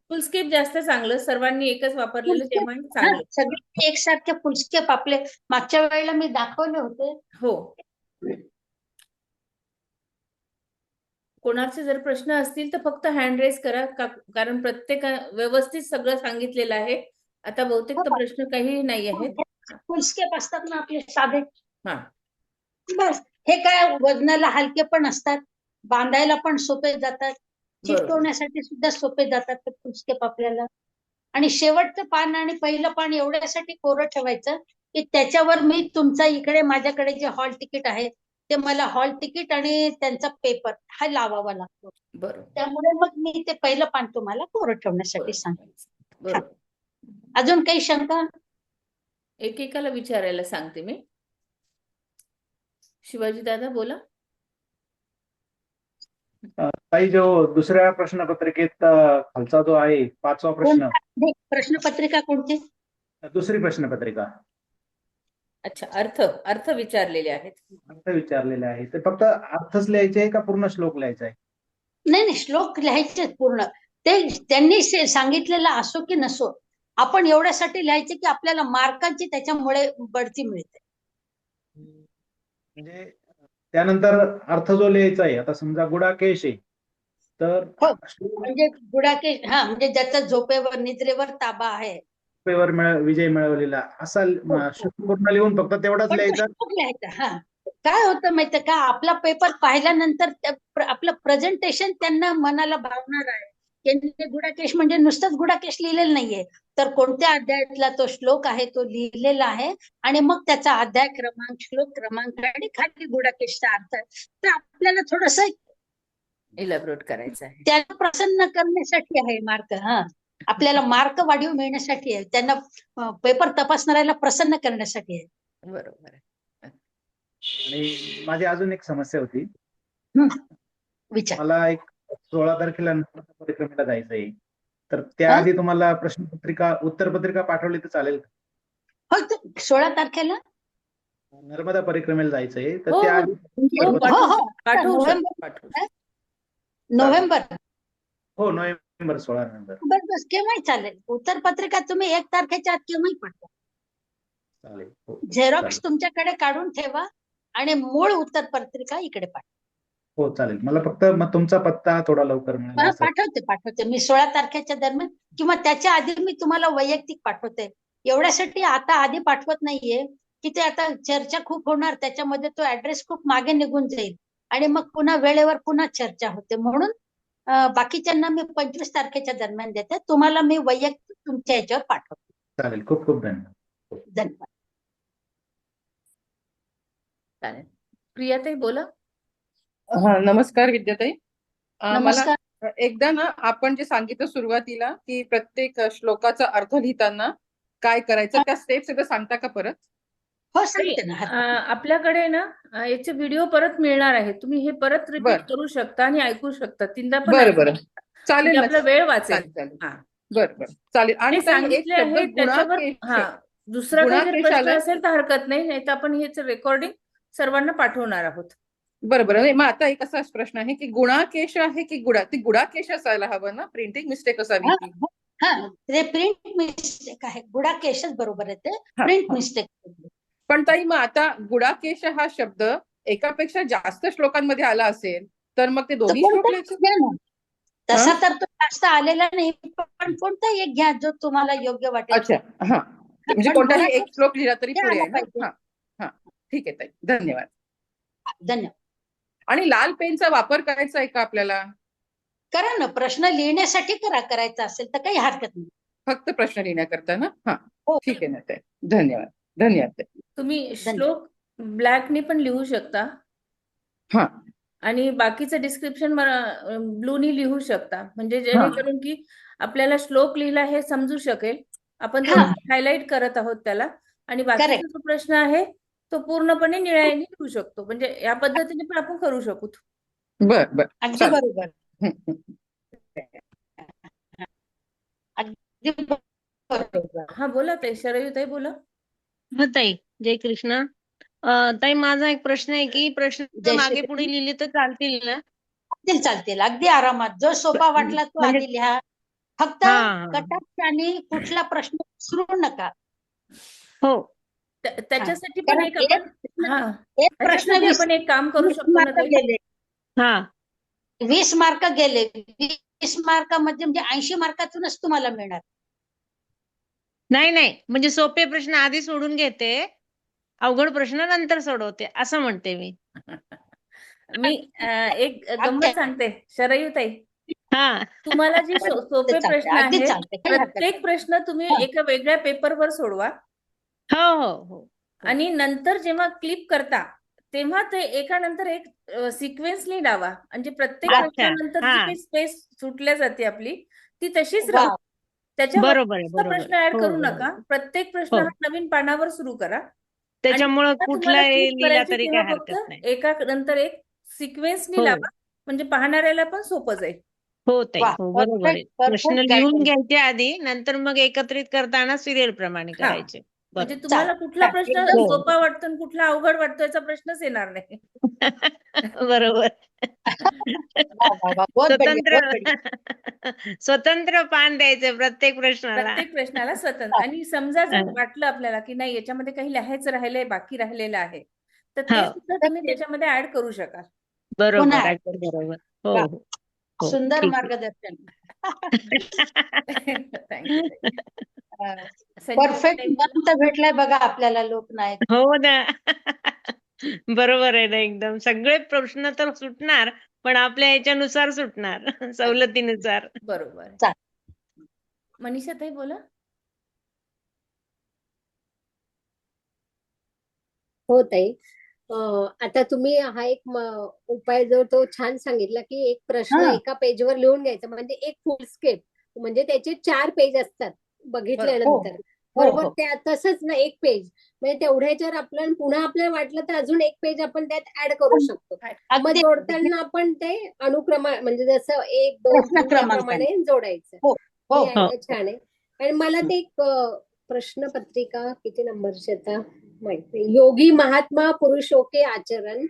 फुलस्केप जास्त चांगलं, सर्वांनी एकच वापरलेलं तेव्हा चांगलं. सगळे एकसारखे फुलस्केप आपले मागच्या वेळेला मी दाखवले होते. हो. कोणाचे जर प्रश्न असतील तर फक्त हँड रेस करा, कारण प्रत्येक व्यवस्थित सगळं सांगितलेलं आहे. आता बहुतेक तर प्रश्न काही नाही आहेत. फुलस्केप असतात ना आपले साधे, हा, बस. हे काय वजनाला हलके पण असतात, बांधायला पण सोपे जातात, बरोबर. चिटकवण्यासाठी सुद्धा सोपे जातात ते फुलस्केप आपल्याला. आणि शेवटचं पान आणि पहिलं पान एवढ्यासाठी कोरं ठेवायचं की त्याच्यावर मी तुमचा इकडे माझ्याकडे जे हॉल तिकीट आहे ते मला हॉल तिकीट आणि त्यांचा पेपर हा लावावा लागतो. बरोबर. त्यामुळे मग मी ते पहिलं पान तुम्हाला कोरं ठेवण्यासाठी सांगते. बरोबर. अजून काही शंका? एकेकाला विचारायला सांगते मी. शिवाजी दादा बोला. ताई, जो दुसऱ्या प्रश्नपत्रिकेत खालचा जो आहे 5वा प्रश्न, प्रश्नपत्रिका कोणती? दुसरी प्रश्नपत्रिका. अच्छा, अर्थ विचारलेले आहेत. अर्थ विचारलेले आहे, ते फक्त अर्थच लिहायचे आहे का पूर्ण श्लोक लिहायचा आहे? नाही, श्लोक लिहायचे पूर्ण. ते त्यांनी सांगितलेलं असो की नसो, आपण एवढ्यासाठी लिहायचे की आपल्याला मार्कांची त्याच्यामुळे बढती मिळते. म्हणजे त्यानंतर अर्थ जो लिहायचा आहे, आता समजा गुडाकेश आहे तर म्हणजे गुडाकेश, म्हणजे ज्याचा झोपेवर निद्रेवर ताबा आहे, झोपेवर विजय मिळवलेला, असा पूर्ण लिहून फक्त तेवढाच लिहायचा. हा. काय होतं माहितीये का, आपला पेपर पाहिल्यानंतर आपलं प्रेझेंटेशन त्यांना मनाला भावणार आहे. त्यांनी गुडाकेश म्हणजे नुसतंच गुडाकेश लिहिलेलं नाहीये, तर कोणत्या अध्यायातला तो श्लोक आहे तो लिहिलेला आहे आणि मग त्याचा अध्याय क्रमांक, श्लोक क्रमांक आणि खाली गुडाकेशचा अर्थ. तर आपल्याला थोडस इलॅबोरेट करायचं आहे, त्याला प्रसन्न करण्यासाठी आहे मार्क. आपल्याला मार्क वाढीव मिळण्यासाठी आहे, त्यांना पेपर तपासणाऱ्याला प्रसन्न करण्यासाठी आहे. बरोबर. आणि माझी अजून एक समस्या होती. विचार. मला एक 16 तारखेला परिक्रमेला जायचंय, तर त्याआधी तुम्हाला प्रश्नपत्रिका, उत्तरपत्रिका पाठवली तर चालेल का? हो, 16 तारखेला नर्मदा परिक्रमेला जायचंय, तर हो, त्याआधी नोव्हेंबर. हो, नोव्हेंबर 16 नंतर. बस केव्हाही चालेल. उत्तरपत्रिका तुम्ही 1 तारखेच्या आत केव्हाही पाठवा. चालेल. झेरॉक्स तुमच्याकडे काढून ठेवा आणि मूळ उत्तरपत्रिका इकडे पाठवा. हो चालेल. मला फक्त मग तुमचा पत्ता थोडा लवकर मिळाला. पाठवते मी 16 तारखेच्या दरम्यान किंवा त्याच्या आधी मी तुम्हाला वैयक्तिक पाठवते. एवढ्यासाठी आता आधी पाठवत नाहीये की ते आता चर्चा खूप होणार, त्याच्यामध्ये तो ऍड्रेस खूप मागे निघून जाईल आणि मग पुन्हा वेळेवर पुन्हा चर्चा होते. म्हणून बाकीच्यांना मी 25 तारखेच्या दरम्यान देते. तुम्हाला मी वैयक्तिक तुमच्या ह्याच्यावर पाठवते. चालेल. खूप खूप धन्यवाद. धन्यवाद. चालेल. प्रियाताई बोला. हा, नमस्कार विद्याताई. मला नमस्कार. एकदा ना आपण जे सांगितलं सुरुवातीला की प्रत्येक श्लोकाचा अर्थ लिहिताना काय करायचं, त्या स्टेप्स एकदा सांगता का परत? हो, सांगते ना. आपल्याकडे ना याचे व्हिडिओ परत मिळणार आहे. तुम्ही हे परत रिपीट बरं. करू शकता आणि ऐकू शकता. तीनदा पण बरं ऐकू बरं शकता. चालेल म्हणजे ना. आपला वेळ वाचेल. चालेल चालेल. हा, बरं बरं चालेल. आणि जे ताई, एक सांगितले शब्द आहे त्याच्यावर गुणाकेश. हा दुसरा काही जर गुणाकेश प्रश्न आलाय. असेल तर हरकत नाही. नाही तर आपण हेच रेकॉर्डिंग सर्वांना पाठवणार आहोत. बरं बरं. मग आता एक असा प्रश्न आहे की गुणाकेश आहे की ती गुडाकेश असायला हवं ना, प्रिंटिंग मिस्टेक असावी ती. ते प्रिंट मिस्टेक आहे. गुडाकेशच बरोबर आहे ते. हा, प्रिंट हा. मिस्टेक. पण ताई, मग आता गुडाकेश हा शब्द एकापेक्षा जास्त श्लोकांमध्ये आला असेल तर मग ते दोन्ही श्लोक लिहायचे? तसा तर तो जास्त आलेला नाही, पण कोणताही एक घ्या जो तुम्हाला योग्य वाटेल. अच्छा. हा, म्हणजे पण कोणताही गुणाकेश एक श्लोक लिहिला तरी ते पुढे आला आहे ना? पाहिजे. हा हा, ठीक आहे ताई, धन्यवाद. धन्यवाद. आणि लाल पेनचा वापर करायचा आहे का आपल्याला? करा ना, प्रश्न लिहिण्यासाठी करायचा असेल तर काही हरकत नाही. फक्त प्रश्न लिहिण्याकरता ना? हा, हो. ठीक आहे ना ताई, धन्यवाद. धन्यवाद ताई. तुम्ही श्लोक ब्लॅकनी पण लिहू शकता हा, आणि बाकीचं डिस्क्रिप्शन ब्लूनी लिहू शकता. म्हणजे जेणेकरून की आपल्याला श्लोक लिहिला हे समजू शकेल. आपण हायलाइट करत आहोत त्याला. आणि बाकीचा जो प्रश्न आहे तो पूर्णपणे निळ्याने लिहू शकतो. म्हणजे या पद्धतीने पण आपण करू शकू. बर बर, अगदी बरोबर. अगदी बरोबर. हा, बोला ताई. शरयू ताई बोला. हो ताई, जय कृष्ण. ताई, माझा एक प्रश्न आहे की प्रश्न जय मागे श्री पुढे लिहिले तर चालतील ना? चालतील. अगदी आरामात. जो सोपा वाटला तो म्हणजे आधी लिहा. फक्त कटाक्षाने कुठला प्रश्न विसरू नका. हो, त्याच्यासाठी पण एक आपण एक प्रश्न आपण एक काम करू शकतो ना ताई. गेले. हा, 20 मार्क गेले. 20 मार्कामध्ये म्हणजे 80 मार्कातूनच तुम्हाला मिळणार. नाही, म्हणजे सोपे प्रश्न आधी सोडून घेते, अवघड प्रश्न नंतर सोडवते, असं म्हणते मी. मी एक गंमत सांगते शरयू ताई. हा, तुम्हाला जे सोपे प्रश्न अगदी आहेत, चालते. काही हरकत प्रत्येक प्रश्न तुम्ही एका वेगळ्या पेपरवर सोडवा. हो. आणि नंतर जेव्हा क्लिप करता तेव्हा ते एका नंतर एक सिक्वेन्सली लावा. म्हणजे प्रत्येक अच्छा, प्रश्नानंतर जी हा. काही स्पेस सुटल्या जाते आपली ती तशीच वा. राहू. त्याच्यावर बरोबर आहे, दुसरा बरोबर प्रश्न आहे. ऍड हो, करू हो, नका. प्रत्येक प्रश्न हो. हा नवीन पानावर सुरू करा. त्याच्यामुळं जेव्हा कुठला तुम्हाला क्लिक लिहिला करायची तरी तेव्हा काही फक्त हरकत नाही. एका नंतर एक सिक्वेन्सनी हो. लावा. म्हणजे पाहणाऱ्याला पण सोपं जाईल. हो ताई, वा. हो, बरोबर आहे. Perfect प्रश्न लिहून guidance. घ्यायचे आधी, नंतर मग एकत्रित करताना सिरियल प्रमाणे हा. करायचे. म्हणजे बरोबर. तुम्हाला कुठला प्रश्न एकदम सोपा वाटतो आणि कुठला अवघड वाटतो याचा प्रश्नच येणार नाही. बरोबर. वा, वा, वा. बहुत बढ़िया, बहुत बढ़िया. स्वतंत्र पान द्यायचं प्रत्येक प्रश्नाला. प्रत्येक प्रश्नाला स्वतंत्र. आणि समजा जर वाटलं आपल्याला की नाही याच्यामध्ये काही लिहायचं राहिलंय, बाकी राहिलेलं आहे, तर ते हो. सुद्धा तुम्ही त्याच्यामध्ये ऍड करू शकाल. बरोबर, पुन्हा. अगदी बरोबर. हो, वा. हो. हो, सुंदर ठीक आहे. मार्गदर्शन. थँक्यू. परफेक्ट मंत भेटलाय बघा आपल्याला लोकनायक. हो ना. बरोबर आहे ना, एकदम. सगळे प्रश्न तर सुटणार, पण आपल्या ह्याच्यानुसार सुटणार, सवलतीनुसार. बरोबर. मनीषा ताई बोला. हो ताई. आता तुम्ही हा एक उपाय जो तो छान सांगितला की एक प्रश्न एका पेजवर लिहून घ्यायचा. म्हणजे एक फुल स्केप, म्हणजे त्याचे 4 पेज असतात बघितल्यानंतर. बरोबर. त्या तसंच ना एक पेज, म्हणजे तेवढ्याच्यावर आपल्याला पुन्हा आपल्याला वाटलं तर अजून एक पेज आपण त्यात ऍड करू शकतो. मग जोडताना आपण ते अनुक्रमा म्हणजे जसं 1, 2, 3 त्याप्रमाणे जोडायचं. हो. हे idea छान आहे. आणि मला ते एक प्रश्नपत्रिका किती नंबरची आता माहिती, योगी महात्मा पुरुषो के आचरण.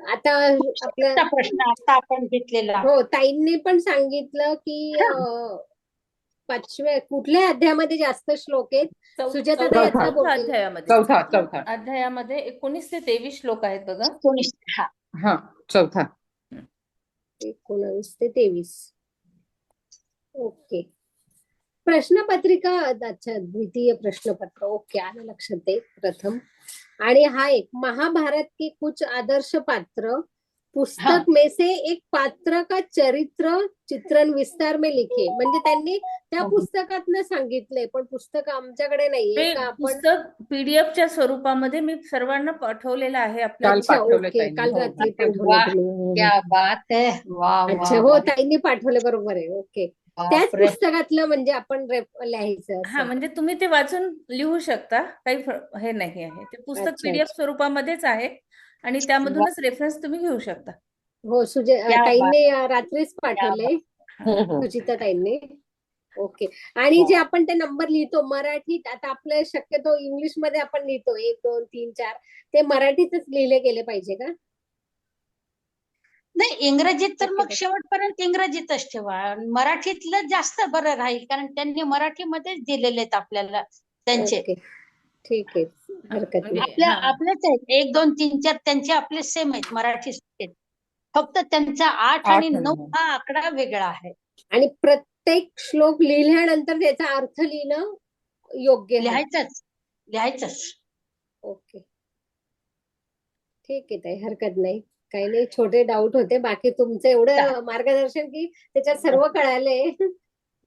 आता आपल्या प्रश्न आता आपण घेतलेला. हो, ताईंनी पण सांगितलं की 5व्या कुठल्या अध्यायामध्ये जास्त श्लोक आहेत? सुजाता ताई आता बोलतील. चौथा अध्यायामध्ये 19 ते 23 श्लोक आहेत बघा. 19. हा, चौथा. 19 ते 23. ओके. प्रश्नपत्रिका. अच्छा, द्वितीय प्रश्नपत्र. ओके, आलं लक्षात. ते प्रथम. आणि हा एक महाभारत के कुछ आदर्श पात्र पुस्तक में से एक पात्र का चरित्र चित्रण विस्तार में लिखे. म्हणजे त्यांनी त्या पुस्तकातनं सांगितलंय, पण पुस्तक आमच्याकडे नाहीये ते का आपण. पुस्तक पीडीएफच्या स्वरूपामध्ये मी सर्वांना पाठवलेलं आहे आपल्या काल अच्छा, पाठवलंय ओके, ताईंनी. काल हो, रात्री अरे पाठवलं वा, तुम्ही. क्या बात है, वा अच्छा, वा हो, वा, ताईंनी पाठवले, बरोबर आहे. ओके, त्याच बापरे. पुस्तकातलं म्हणजे आपण लिहायचं हा असं. म्हणजे तुम्ही ते वाचून लिहू शकता, काही हे नाही आहे. ते पुस्तक अच्छा, पीडीएफ अच्छा. स्वरूपामध्येच आहे आणि त्यामधूनच रेफरन्स तुम्ही घेऊ शकता. हो, क्या बात, ताईंनी रात्रीच क्या पाठवले, बात. हो, हो. सुचिता ताईंनी. ओके. आणि जे आपण ते नंबर लिहितो मराठीत, आता आपलं शक्यतो इंग्लिश मध्ये आपण लिहितो 1 2 3 4, ते मराठीतच लिहिले गेले पाहिजे का? नाही, इंग्रजीत तर मग शक्यतो. शेवटपर्यंत इंग्रजीतच ठेवा. मराठीतलं जास्त बरं राहील, कारण त्यांनी मराठीमध्येच दिलेले आहेत आपल्याला त्यांचे. ओके, ठीक आहे, हरकत म्हणजे नाही. आपलेच आहेत 1 2 3 4 त्यांचे आपले सेम आहेत, मराठी आहेत. फक्त त्यांचा 8 आणि 8 आणि 9 9. हा आकडा वेगळा आहे. आणि प्रत्येक श्लोक लिहिल्यानंतर त्याचा अर्थ लिहिणं योग्य आहे. लिहायचंच. ओके, ठीक आहे ताई, हरकत नाही. काही नाही, छोटे डाऊट होते. बाकी तुमचं एवढं मार्गदर्शन की त्याच्यात सर्व कळालंय.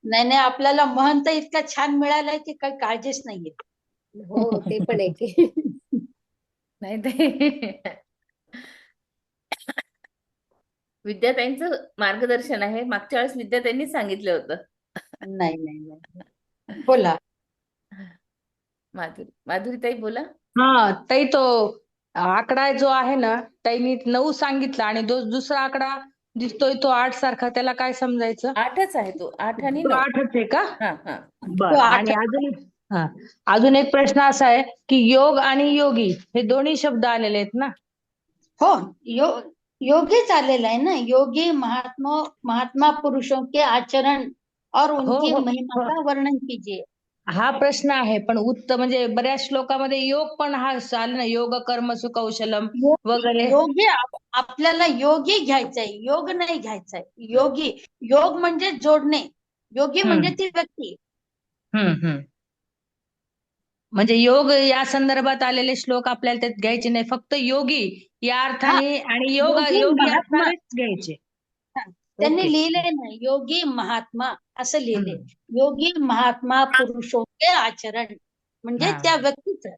नाही, आपल्याला महंत इतका छान मिळालाय की काही काळजीच नाहीये. हो, ते पण आहे की. नाही ते विद्याताईंचं मार्गदर्शन आहे. मागच्या वेळेस विद्याताईंनी सांगितलं होतं. नाही. बोला. माधुरीताई बोला. हा ताई, तो आकडा जो आहे ना, ताईंनी 9 सांगितला आणि दुसरा आकडा दिसतोय तो 8 सारखा, त्याला काय समजायचं? 8च आहे तो, 8 आणि तो 9. 8च आहे का? हा हा. बरं. आणि अजून एक प्रश्न असा आहे की योग आणि योगी हे दोन्ही शब्द आलेले आहेत ना? हो, योगीच आलेला आहे ना. योगी महात्मा पुरुषों के आचरण और उनकी हो. महिमा का वर्णन कीजिए. हा प्रश्न आहे, पण उत्तर म्हणजे बऱ्याच श्लोकामध्ये योग पण हा आला ना, योग कर्म सुकौशलम वगैरे. योगी आपल्याला योगी घ्यायचंय, योग नाही घ्यायचंय. योग म्हणजे जोडणे, योगी म्हणजे ती व्यक्ती. म्हणजे योग या संदर्भात आलेले श्लोक आपल्याला त्यात घ्यायचे नाही, फक्त योगी या अर्थाने आणि योगी महात्मा असणारेच घ्यायचे. त्यांनी ओके. लिहिले नाही, योगी महात्मा असं लिहिले. योगी महात्मा पुरुषों के आचरण म्हणजे हा. त्या व्यक्तीचं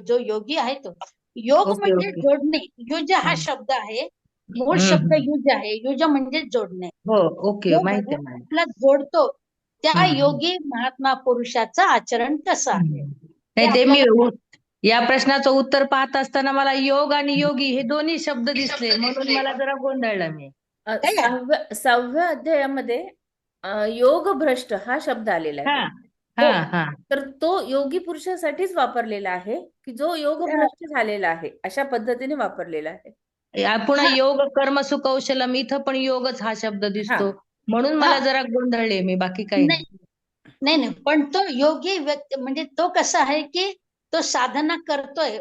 जो योगी आहे तो. योग ओके, म्हणजे ओके. जोडणे. युज हा शब्द आहे, मूळ शब्द युज आहे. युज म्हणजे जोडणे. हो, ओके, जो माहिती आहे. भगवान आपला जोडतो त्या हम्म. योगी महात्मा पुरुषाचं आचरण कसं आहे. नाही, ते मी या प्रश्नाचं उत्तर पाहत असताना मला योग आणि योगी हे दोन्ही शब्द दिसले, म्हणून मला जरा गोंधळला मी. 6व्या अध्यायामध्ये योग भ्रष्ट हा शब्द आलेला आहे. तर तो योगी पुरुषासाठीच वापरलेला आहे की जो योग भ्रष्ट झालेला आहे, अशा पद्धतीने वापरलेला आहे. पुन्हा योग कर्म सुकौशलम इथं पण योगच हा शब्द दिसतो, म्हणून मला जरा गोंधळले मी, बाकी काही नाही. पण तो योगी व्यक्ती म्हणजे तो कसा आहे की तो साधना करतोय,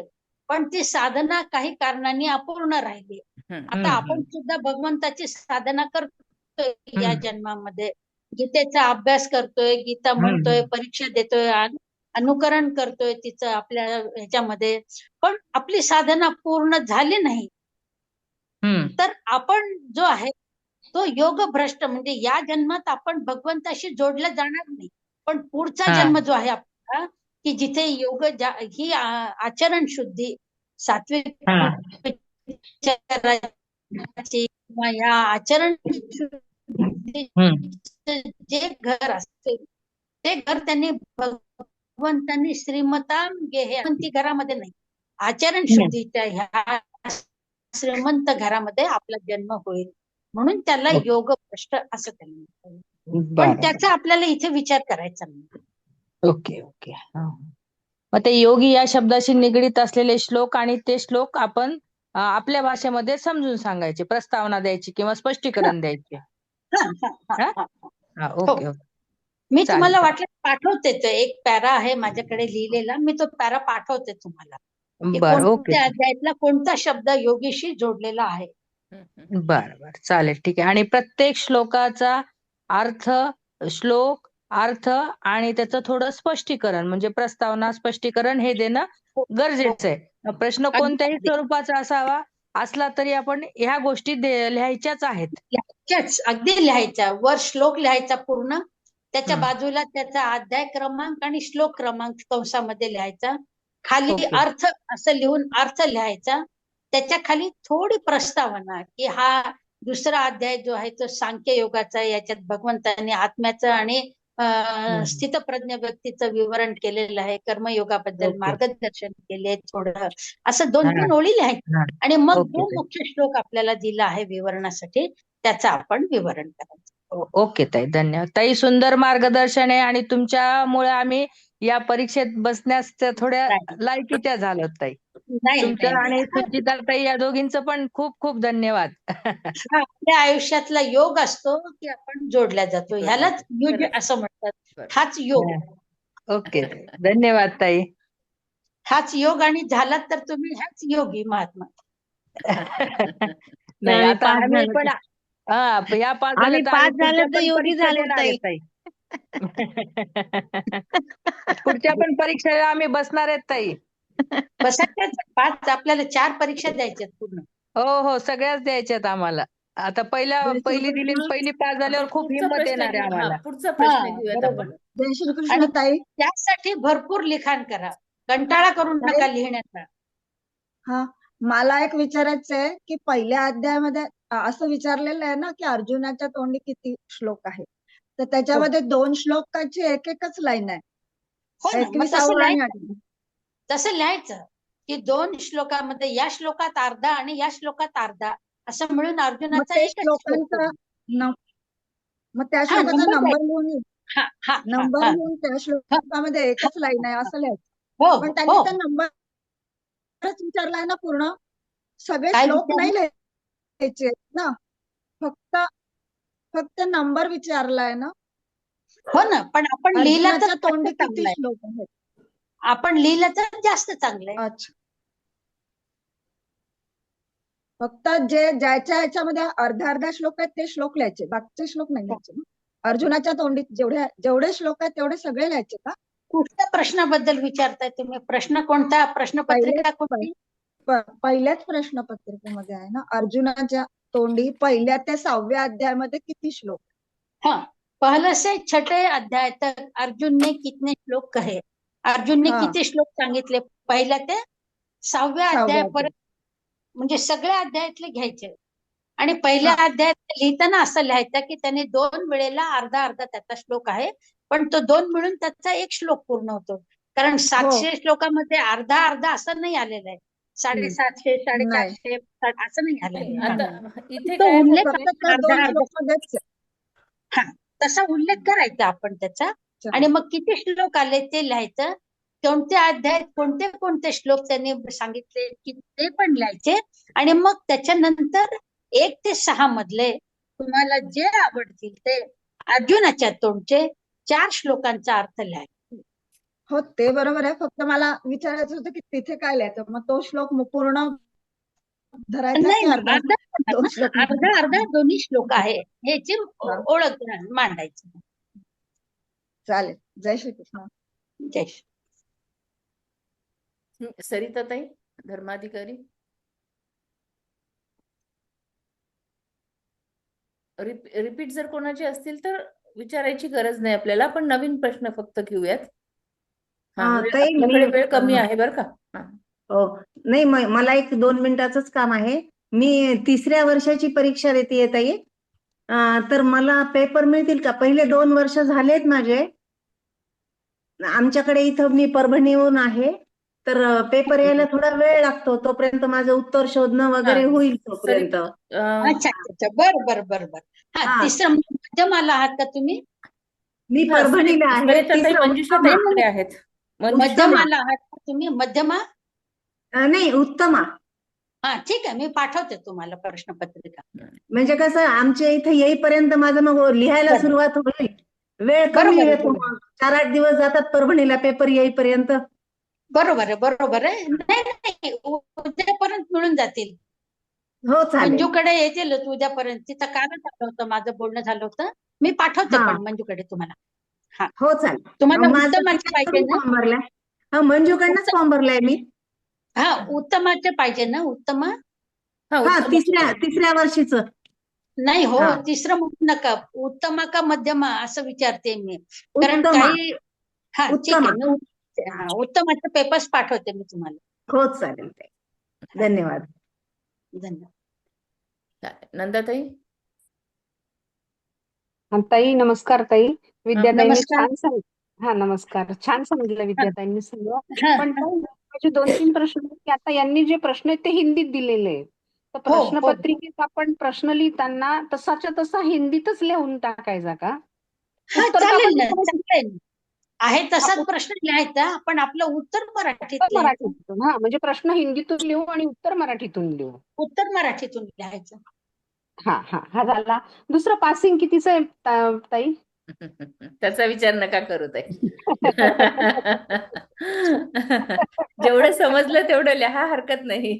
पण ती साधना काही कारणांनी अपूर्ण राहिली. आता आपण सुद्धा भगवंताची साधना करतोय या जन्मामध्ये. गीतेचा अभ्यास करतोय, गीता म्हणतोय, परीक्षा देतोय, अनुकरण करतोय तिचं आपल्या ह्याच्यामध्ये, पण आपली साधना पूर्ण झाली नाही. तर आपण जो आहे तो योग भ्रष्ट, म्हणजे या जन्मात आपण भगवंताशी जोडलं जाणार नाही, पण पुढचा जन्म जो आहे आपला की जिथे योग ही आचरण शुद्धी, सात्विक किंवा या आचरण जे घर असते ते घर त्यांनी भगवंतांनी श्रीमताम गेहे घरामध्ये नाही, आचरण शुद्धीच्या ह्या श्रीमंत घरामध्ये आपला जन्म होईल, म्हणून त्याला योग भ्रष्ट असं त्यांनी. पण त्याचा आपल्याला इथे विचार करायचा नाही. ओके. मग ते योगी या शब्दाशी निगडीत असलेले श्लोक आणि ते श्लोक आपण आपल्या भाषेमध्ये समजून सांगायचे, प्रस्तावना द्यायची किंवा स्पष्टीकरण द्यायचे. ओके. मी तुम्हाला वाटलं पाठवते, तो एक पॅरा आहे माझ्याकडे लिहिलेला, मी तो पॅरा पाठवते तुम्हाला. कोणत्या अध्यायातला कोणता शब्द योगीशी जोडलेला आहे. बरं, चालेल, ठीक आहे. आणि प्रत्येक श्लोकाचा श्लोक अर्थ आणि त्याचं थोडं स्पष्टीकरण म्हणजे प्रस्तावना, स्पष्टीकरण हे देणं गरजेचं आहे. प्रश्न कोणत्याही स्वरूपाचा असावा, असला तरी आपण ह्या गोष्टी लिहायच्याच आहेत. लिहायच्याच, अगदी लिहायच्या. वर श्लोक लिहायचा पूर्ण, त्याच्या हं. बाजूला त्याचा अध्याय क्रमांक आणि श्लोक क्रमांक कंसामध्ये लिहायचा. खाली ओके. अर्थ असं लिहून अर्थ लिहायचा. त्याच्या खाली थोडी प्रस्तावना की हा दुसरा अध्याय जो आहे तो सांख्य योगाचा आहे. याच्यात भगवंतांनी आत्म्याचं आणि स्थितप्रज्ञ व्यक्तीचं विवरण केलेलं आहे. कर्मयोगाबद्दल ओके. मार्गदर्शन केले थोडं, असं हा. 2-3 ओळी लिहायच्या. हा. आणि मग ओके जो ताई. मुख्य श्लोक आपल्याला दिला आहे विवरणासाठी त्याचं आपण विवरण करायचं. ओके ताई, धन्यवाद ताई. सुंदर मार्गदर्शन आहे आणि तुमच्यामुळे आम्ही या परीक्षेत बसण्यास थोड्या नाही लायकीच्या झालो ताई. नाही तुमचं नाही. आणि सुचिता ताई या दोघींचं पण खूप खूप धन्यवाद. हा आपल्या आयुष्यातला योग असतो की आपण जोडल्या जातो. ह्यालाच युग खरंच. असं म्हणतात. बरं. हाच योग, ओके ताई, धन्यवाद ताई. हाच योग. आणि झालात तर तुम्ही ह्याच योगी महात्मा. नाही आम्ही आता पास आम्ही झालो पण या पास झाल्या आम्ही तर पास आम्ही झालो पुढच्या तर पण योगी परीक्षा झालो देणार ताई. आहेत ताई. पुढच्या पण परीक्षेला आम्ही बसणार आहेत ताई. बसायच्याच 5 आपल्याला 4 परीक्षा द्यायच्यात पूर्ण. हो हो, सगळ्याच द्यायच्यात आम्हाला. आता पहिली दिली आणि पहिली पास झाल्यावर खूप पुढचा हिंमत प्रश्न येणार आहे घेऊ. हा, आम्हाला. पुढचा प्रश्न हा, घेऊयात बरोबर. आपण. जय श्रीकृष्ण आणि ताई. त्यासाठी भरपूर लिखाण करा. कंटाळा करू नका लिहिण्याचा. हा, मला एक विचारायचं आहे की पहिल्या अध्यायामध्ये असं विचारलेलं आहे ना की अर्जुनाच्या तोंडी किती श्लोक आहे, तर त्याच्यामध्ये 2 श्लोकाची एकच लाईन आहे. हो ना, मग 21 आणि 28. तसं लिहायचं की 2 श्लोकामध्ये या श्लोकात अर्धा आणि या श्लोकात अर्धा असं मिळून मग अर्जुनाचा ते एकच श्लोक श्लोकांचा होतो. मग त्या हा, श्लोकाचा नंबर नंबर लिहून हा हा हा नंबर हा. लिहून त्या श्लोकामध्ये एकच लाईन आहे असं लिहायचं. हो पण हो त्यांनी हो. त्या नंबरच विचारलाय ना पूर्ण, सगळे काय श्लोक नाही विचारलं? लिहायचे ना, फक्त नंबर विचारलाय ना. हो ना, पण आपण लिहिलं तर अर्जुनाच्या जास्त तोंडी चांगलं किती आहे. श्लोक आहेत? आपण लिहिलं तर जास्त चांगलं आहे. अच्छा, फक्त ज्याच्या ह्याच्यामध्ये अर्धा श्लोक आहेत ते श्लोक लिहायचे, बाकीचे श्लोक नाही लिहायचे ना. अर्जुनाच्या तोंडीत जेवढे श्लोक आहेत तेवढे सगळे लिहायचे का? कुठल्या प्रश्नाबद्दल विचारताय तुम्ही? प्रश्न कोणता? प्रश्नपत्रिका कोणती? पहिल्याच प्रश्नपत्रिकेमध्ये आहे ना, अर्जुनाच्या तोंडी 1 ते 6व्या अध्यायामध्ये किती श्लोक? हाँ, पहले से 6ठे अध्याय तक अर्जुन ने कितने श्लोक कहे? अर्जुन ने हा. किती श्लोक सांगितले? पहिल्या ते 6व्या 6व्या अध्यायापर्यंत, म्हणजे सगळ्या अध्यायातले घ्यायचे. आणि पहिल्या हा. अध्यायात लिहिताना असं लिहायचं की त्याने 2 वेळेला अर्धा त्याचा श्लोक आहे, पण तो 2 मिळून त्याचा 1 श्लोक पूर्ण होतो. कारण 700 श्लोकामध्ये अर्धा असं नाही आलेलं आहे. 750, 450 असं नाही आलेलं आहे. आता इथे तो काय उल्लेख होतंय? फक्त फक्त 2 अर्धा श्लोकमध्येच आहे. हा, तसा उल्लेख करायचा आपण त्याचा. आणि मग किती श्लोक आले ते लिहायचं. कोणत्या अध्यायात कोणते कोणते श्लोक त्यांनी सांगितले की ते पण लिहायचे. आणि मग त्याच्यानंतर 1 ते 6 मधले तुम्हाला जे आवडतील ते अर्जुनाच्या तोंडचे 4 श्लोकांचा अर्थ लिहायचा. हो, ते बरोबर आहे. फक्त मला विचारायचं होतं की तिथे काय लिहायचं, मग तो श्लोक पूर्ण धरायचा नाही की नाही, अर्धा? अर्धा 2 श्लोक अर्धा दोन्ही श्लोक आहे ह्याची ओळख मांडायची. चालेल. जय श्रीकृष्ण. जय श्री. सरिताताई, धर्माधिकारी. रिपीट जर कोणाचे असतील तर विचारायची गरज नाही आपल्याला, पण नवीन प्रश्न फक्त घेऊयात. ताई, आपल्याकडे वेळ कमी आहे बरं का. हो, नाही मला 1-2 मिनिटाचंच काम आहे. मी 3ऱ्या वर्षाची परीक्षा देते ताई. तर मला पेपर मिळतील का? पहिले 2 वर्ष झालेत माझे. आमच्याकडे इथं मी परभणीहून आहे, तर पेपर यायला थोडा वेळ लागतो. तोपर्यंत माझं उत्तर शोधणं वगैरे होईल तोपर्यंत. अच्छा अच्छा, बर. हा, तिसरं मध्यमाला आहात का तुम्ही? मी परभणीला आहे. मंजुषाताईकडे आहेत. मध्यमाला आहात का तुम्ही? मध्यमा नाही, उत्तमा. हा, ठीक आहे, मी पाठवते तुम्हाला प्रश्नपत्रिका. म्हणजे कसं आमच्या इथे येईपर्यंत माझं मग लिहायला बरं. सुरुवात होईल. वेळ कमी बरोबर आहे, येतो. 4-8 दिवस जातात परभणीला पेपर येईपर्यंत. बरोबर आहे. नाही, उद्यापर्यंत मिळून जातील. हो, चालेल. मंजूकडे येतीलच उद्यापर्यंत. तिचं कालच आलं होतं, माझं बोलणं झालं होतं. मी पाठवते हा. पण मंजूकडे तुम्हाला. हो, चालेल. तुम्हाला माझं उत्तमाचे पाहिजे ना? फॉर्म भरलाय. हा, मंजूकडनंच फॉर्म भरलाय मी. हा, उत्तमाचे पाहिजे ना? उत्तमा हा हा उत्तम तिसऱ्या वर्षीचं. नाही हो, हा. तिसरं म्हणू नका, उत्तमा का मध्यमा असं विचारते मी. कारण उत्तमा. काही हा ठीक आहे, उत्तमा. मी उत्तमाचे पेपर्स पाठवते मी तुम्हाला. हो चालेल ताई. धन्यवाद. धन्यवाद. नंदाताई. ताई नमस्कार ताई. विद्याताईंनी नमस्कार. छान सांगितलं. हा नमस्कार. छान सांगितलं विद्याताईंनी सगळं. हा, पण ताई, माझे 2-3 प्रश्न आहेत की आता यांनी जे प्रश्न आहेत ते हिंदीत दिलेले आहेत. तर हो, प्रश्नपत्रिकेत आपण प्रश्न लिहिताना तसाच्या तसा हिंदीतच लिहून टाकायचा का? हा उत्तर का चालेल आपण ना, चांगलं आहे ना. आहे तसाच प्रश्न लिहायचा, पण आपलं उत्तर मराठीत लिहायचं. मराठीतून? हा म्हणजे प्रश्न हिंदीतून लिहू आणि उत्तर मराठीतून लिहू. उत्तर मराठीतून लिहायचं. हा झाला. दुसरं पासिंग कितीचं आहे ताई? त्याचा विचार नका करू ताई. जेवढं समजलं तेवढं लिहा, हरकत नाही.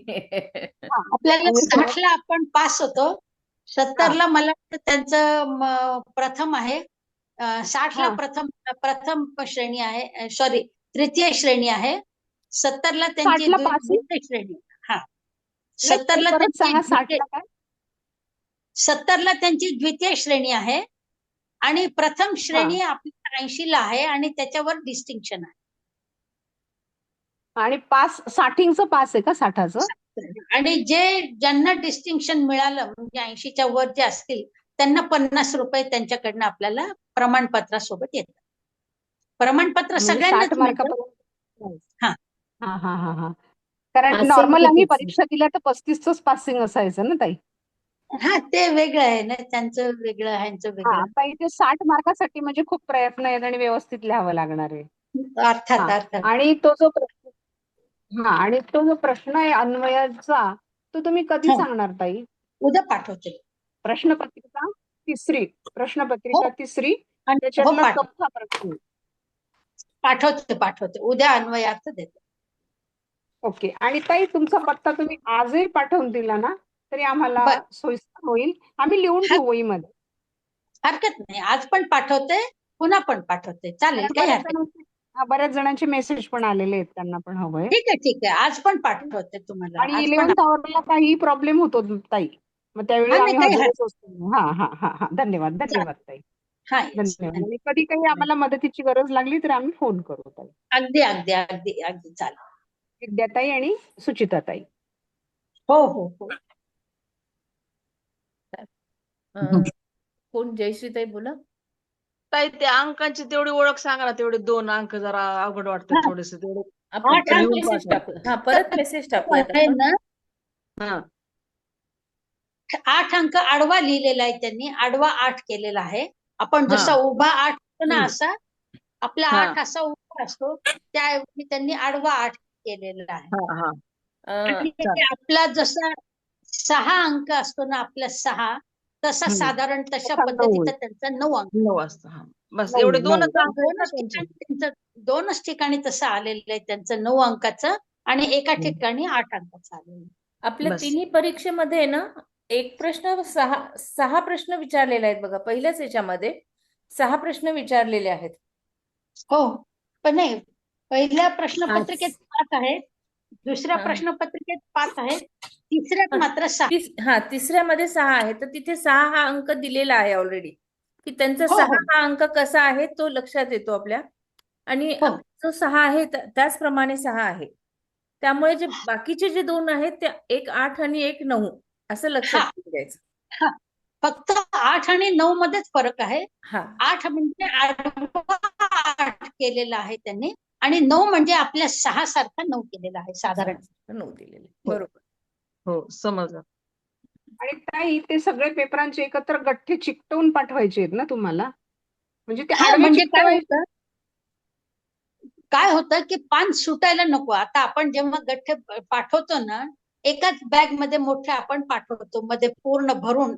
आपल्याला 60ला आपण पास होतो, 70ला मला वाटतं त्यांचं प्रथम आहे, 60ला प्रथम श्रेणी आहे, सॉरी तृतीय श्रेणी आहे, 70ला त्यांची 60ला passing? द्वितीय श्रेणी. हा 70ला परत सांगा, त्यांची 60ला काय? 70ला त्यांची द्वितीय श्रेणी आहे आणि प्रथम श्रेणी आपल्या 80ला आहे आणि त्याच्यावर डिस्टिंक्शन आहे. आणि पास 60चं पास आहे का 60चं? आणि ज्यांना डिस्टिंक्शन मिळालं म्हणजे 80च्या वर जे असतील त्यांना 50 रुपये त्यांच्याकडनं आपल्याला प्रमाणपत्रासोबत येतात. प्रमाणपत्र म्हणजे सगळ्यांनाच 60 मिळतं. मार्कापर्यंत. हा हा. कारण Passing नॉर्मल आम्ही कितीचं? परीक्षा दिल्या तर 35च पासिंग असायचं ना ताई? हा ते वेगळं आहे ना, त्यांचं वेगळं ह्यांचं हा वेगळं. आता इथे 60 मार्कासाठी म्हणजे खूप प्रयत्न आहेत आणि व्यवस्थित लिहावं लागणार आहे. अर्थात. आणि तो जो प्रश्न आहे अन्वयाचा, तो तुम्ही कधी हो. सांगणार ताई? उद्या पाठवते. प्रश्नपत्रिका तिसरी आणि त्याच्यातला पाठव- चौथा प्रश्न. पाठवते उद्या अन्वयार्थ देते. ओके. आणि ताई तुमचा पत्ता तुम्ही आजही पाठवून दिला ना तरी आम्हाला बर. सोयीस्कर होईल. आम्ही लिहून ठेवू वहीमध्ये. हरकत नाही, आज पण पाठवते, पुन्हा पण पाठवते, चालेल, काही हरकत नाही. बऱ्याच जणांचे मेसेज पण आलेले आहेत, त्यांना पण हवंय. ठीक आहे, आज पण पाठवते तुम्हाला. आणि आज पण 11th आवरला काही प्रॉब्लेम होतो ताई, मग त्यावेळी हा, आम्ही नाही, काही हजरच असतो. हा. धन्यवाद ताई. हा धन्यवाद. आणि कधी काही आम्हाला मदतीची गरज लागली तर आम्ही फोन करू ताई. अगदी चालेल. विद्याताई आणि सुचिताताई. हो. कोण? जयश्रीताई बोला. ताई त्या अंकांची तेवढी ओळख सांगा ना, तेवढे 2 अंक जरा अवघड वाटतात थोडेसे तेवढे. आपण आठ परत अंक मेसेज टाकू. हा परत मेसेज टाकूयात आहे आपण. ना, हा 8 अंक आडवा लिहिलेला आहे त्यांनी, आडवा 8 केलेला आहे. आपण जसा उभा 8 असतो ना, असा आपला 8 असा उभा असतो, त्याऐवजी त्यांनी आडवा 8 केलेला आहे. आणि आपला जसा 6 अंक असतो ना, आपला 6 तसा साधारण तशा पद्धतीचा त्यांचा 9 अंक. 9 वाजता. बस एवढे 2च अंक आहेत ना त्यांचे. दोनच ठिकाणी तसं आलेलं आहे त्यांचं 9 अंकाचं आणि एका ठिकाणी 8 अंकाचं आलेलं आहे. आपल्या बस. तिन्ही परीक्षेमध्ये ना एक प्रश्न 6 प्रश्न विचारलेले आहेत बघा. पहिल्याच याच्यामध्ये 6 प्रश्न विचारलेले आहेत. हो, पण नाही, पहिल्या प्रश्नपत्रिकेत 5 आहेत, दुसऱ्या प्रश्नपत्रिकेत 5 आहेत, तिसऱ्यात मात्र 6. तिसऱ्यामध्ये 6 आहेत. तर तिथे 6 हा अंक दिलेला आहे ऑलरेडी, की त्यांचा 6 हा अंक कसा आहे तो लक्षात येतो आपल्या. आणि जो 6 आहे त्याचप्रमाणे 6 आहे. त्यामुळे जे बाकीचे जे 2 आहेत ते एक 8 आणि एक 9 असं लक्षात द्यायचं. फक्त 8 आणि 9 मध्येच फरक आहे. हा 8 म्हणजे आडवा 8 केलेला आहे त्यांनी आणि 9 म्हणजे आपल्या 6 सारखा 9 केलेला आहे साधारण. 9 दिलेले. बरोबर. हो समजलं. आणि ताई ते सगळे पेपरांचे एकत्र गठ्ठे चिकटवून पाठवायचे आहेत ना तुम्हाला? म्हणजे ते आडवे म्हणजे चिकटवायचे. काय होतं की पान सुटायला नको. आता आपण जेव्हा गठ्ठे पाठवतो ना, एकाच बॅग मध्ये मोठे आपण पाठवतो मध्ये पूर्ण भरून,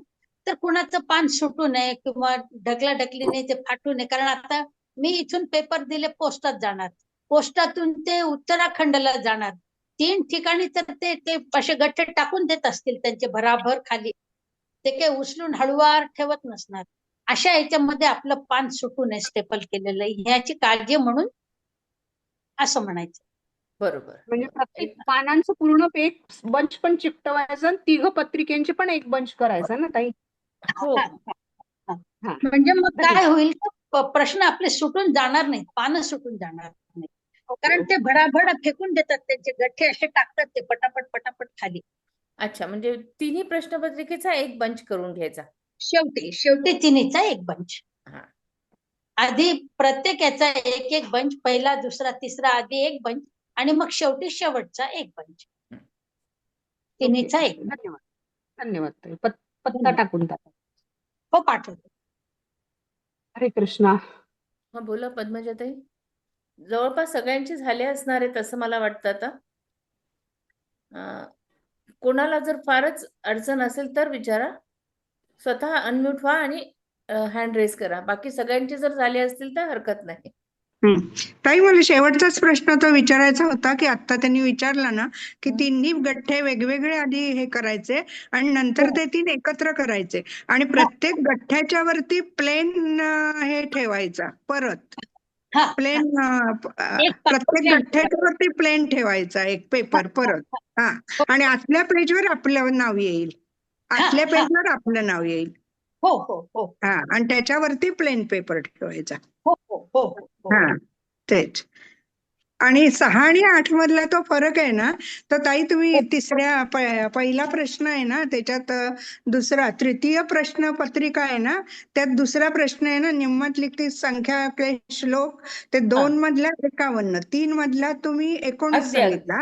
तर कुणाचं पान सुटू नये किंवा ढकलाढकलीने ते फाटू नये. कारण आता मी इथून पेपर दिले, पोस्टात जाणार, पोस्टातून ते उत्तराखंडला जाणार, 3 ठिकाणी तर ते असे गठ्ठे टाकून देत असतील त्यांचे भराभर खाली, ते काही उचलून हळूवार ठेवत नसणार. अशा याच्यामध्ये आपलं पान सुटू नये स्टेपल केलेलं, ह्याची काळजी म्हणून असं म्हणायचं. बरोबर. म्हणजे प्रत्येक पानांचं पूर्ण एक बंच पण चिकटवायचं आणि 3 पत्रिकेंचे पण एक बंच करायचा ना ताई? हो. हा, हा, हा. हा. म्हणजे मग काय होईल तर प्रश्न आपले सुटून जाणार नाहीत, पानं सुटून जाणार नाही. कारण ते भडाभड फेकून देतात, त्यांचे गठ्ठे असे टाकतात ते पटापट पटापट खाली. अच्छा, म्हणजे तिन्ही प्रश्नपत्रिकेचा एक बंच करून घ्यायचा. शेवटी तिन्हीचा एक बंच. हा. आधी प्रत्येक याचा एक एक बंच, पहिला दुसरा तिसरा आधी एक बंच आणि मग शेवटी शेवटचा एक बंच. तिन्हीचा एक. धन्यवाद. धन्यवाद ताई. पत्ता टाकून टाका. हो, पाठवतो. हरे कृष्णा. हा, बोला पद्मजाताई. जवळपास सगळ्यांचे झाले असणार आहेत असं मला वाटतं आता. कोणाला जर फारच अडचण असेल तर विचारा, स्वतः अनम्यूट व्हा आणि हँड रेज करा. बाकी सगळ्यांचे जर झाले असतील तर हरकत नाही. ताई, मला शेवटचाच प्रश्न तो विचारायचा होता की आता त्यांनी विचारला ना की तिन्ही गठ्ठे वेगवेगळे आधी हे करायचे आणि नंतर ते 3 एकत्र करायचे आणि प्रत्येक गठ्ठ्याच्या वरती प्लेन हे ठेवायचा परत प्लेन प्रत्येक गठ्ठ्याच्या वरती प्लेन ठेवायचा एक पेपर परत. हा, आणि आतल्या पेजवर आपलं नाव येईल, आतल्या पेजवर आपलं नाव येईल. हो हो हो. हा, आणि त्याच्यावरती प्लेन पेपर ठेवायचा. हो हो हो. हा, तेच. आणि 6 आणि 8 मधला तो फरक आहे ना, तर ताई तुम्ही पहिला प्रश्न आहे ना त्याच्यात तृतीय प्रश्न पत्रिका आहे ना, त्यात दुसरा प्रश्न आहे ना, निम्मत लिखित संख्या के श्लोक, ते 2 मधला 51, 3 मधला तुम्ही 19 सांगितला,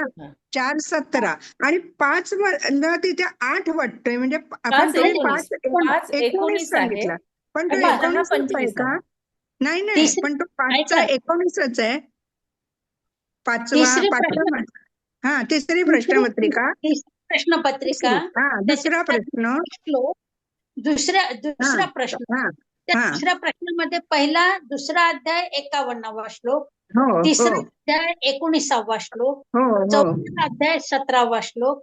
4 17 आणि 5 मधला तिथे 8 वाटतोय. म्हणजे आपण तुम्ही 5 19 सांगितला, पण तो 19 आहे का? नाही, पण तो 5चा 19च आहे. तिसरी प्रश्नपत्रिका. दुसरा प्रश्न. दुसरा प्रश्न. त्या दुसऱ्या प्रश्नामध्ये पहिला दुसरा अध्याय 51वा श्लोक, तिसरा अध्याय 19वा श्लोक, चौथा अध्याय 17वा श्लोक,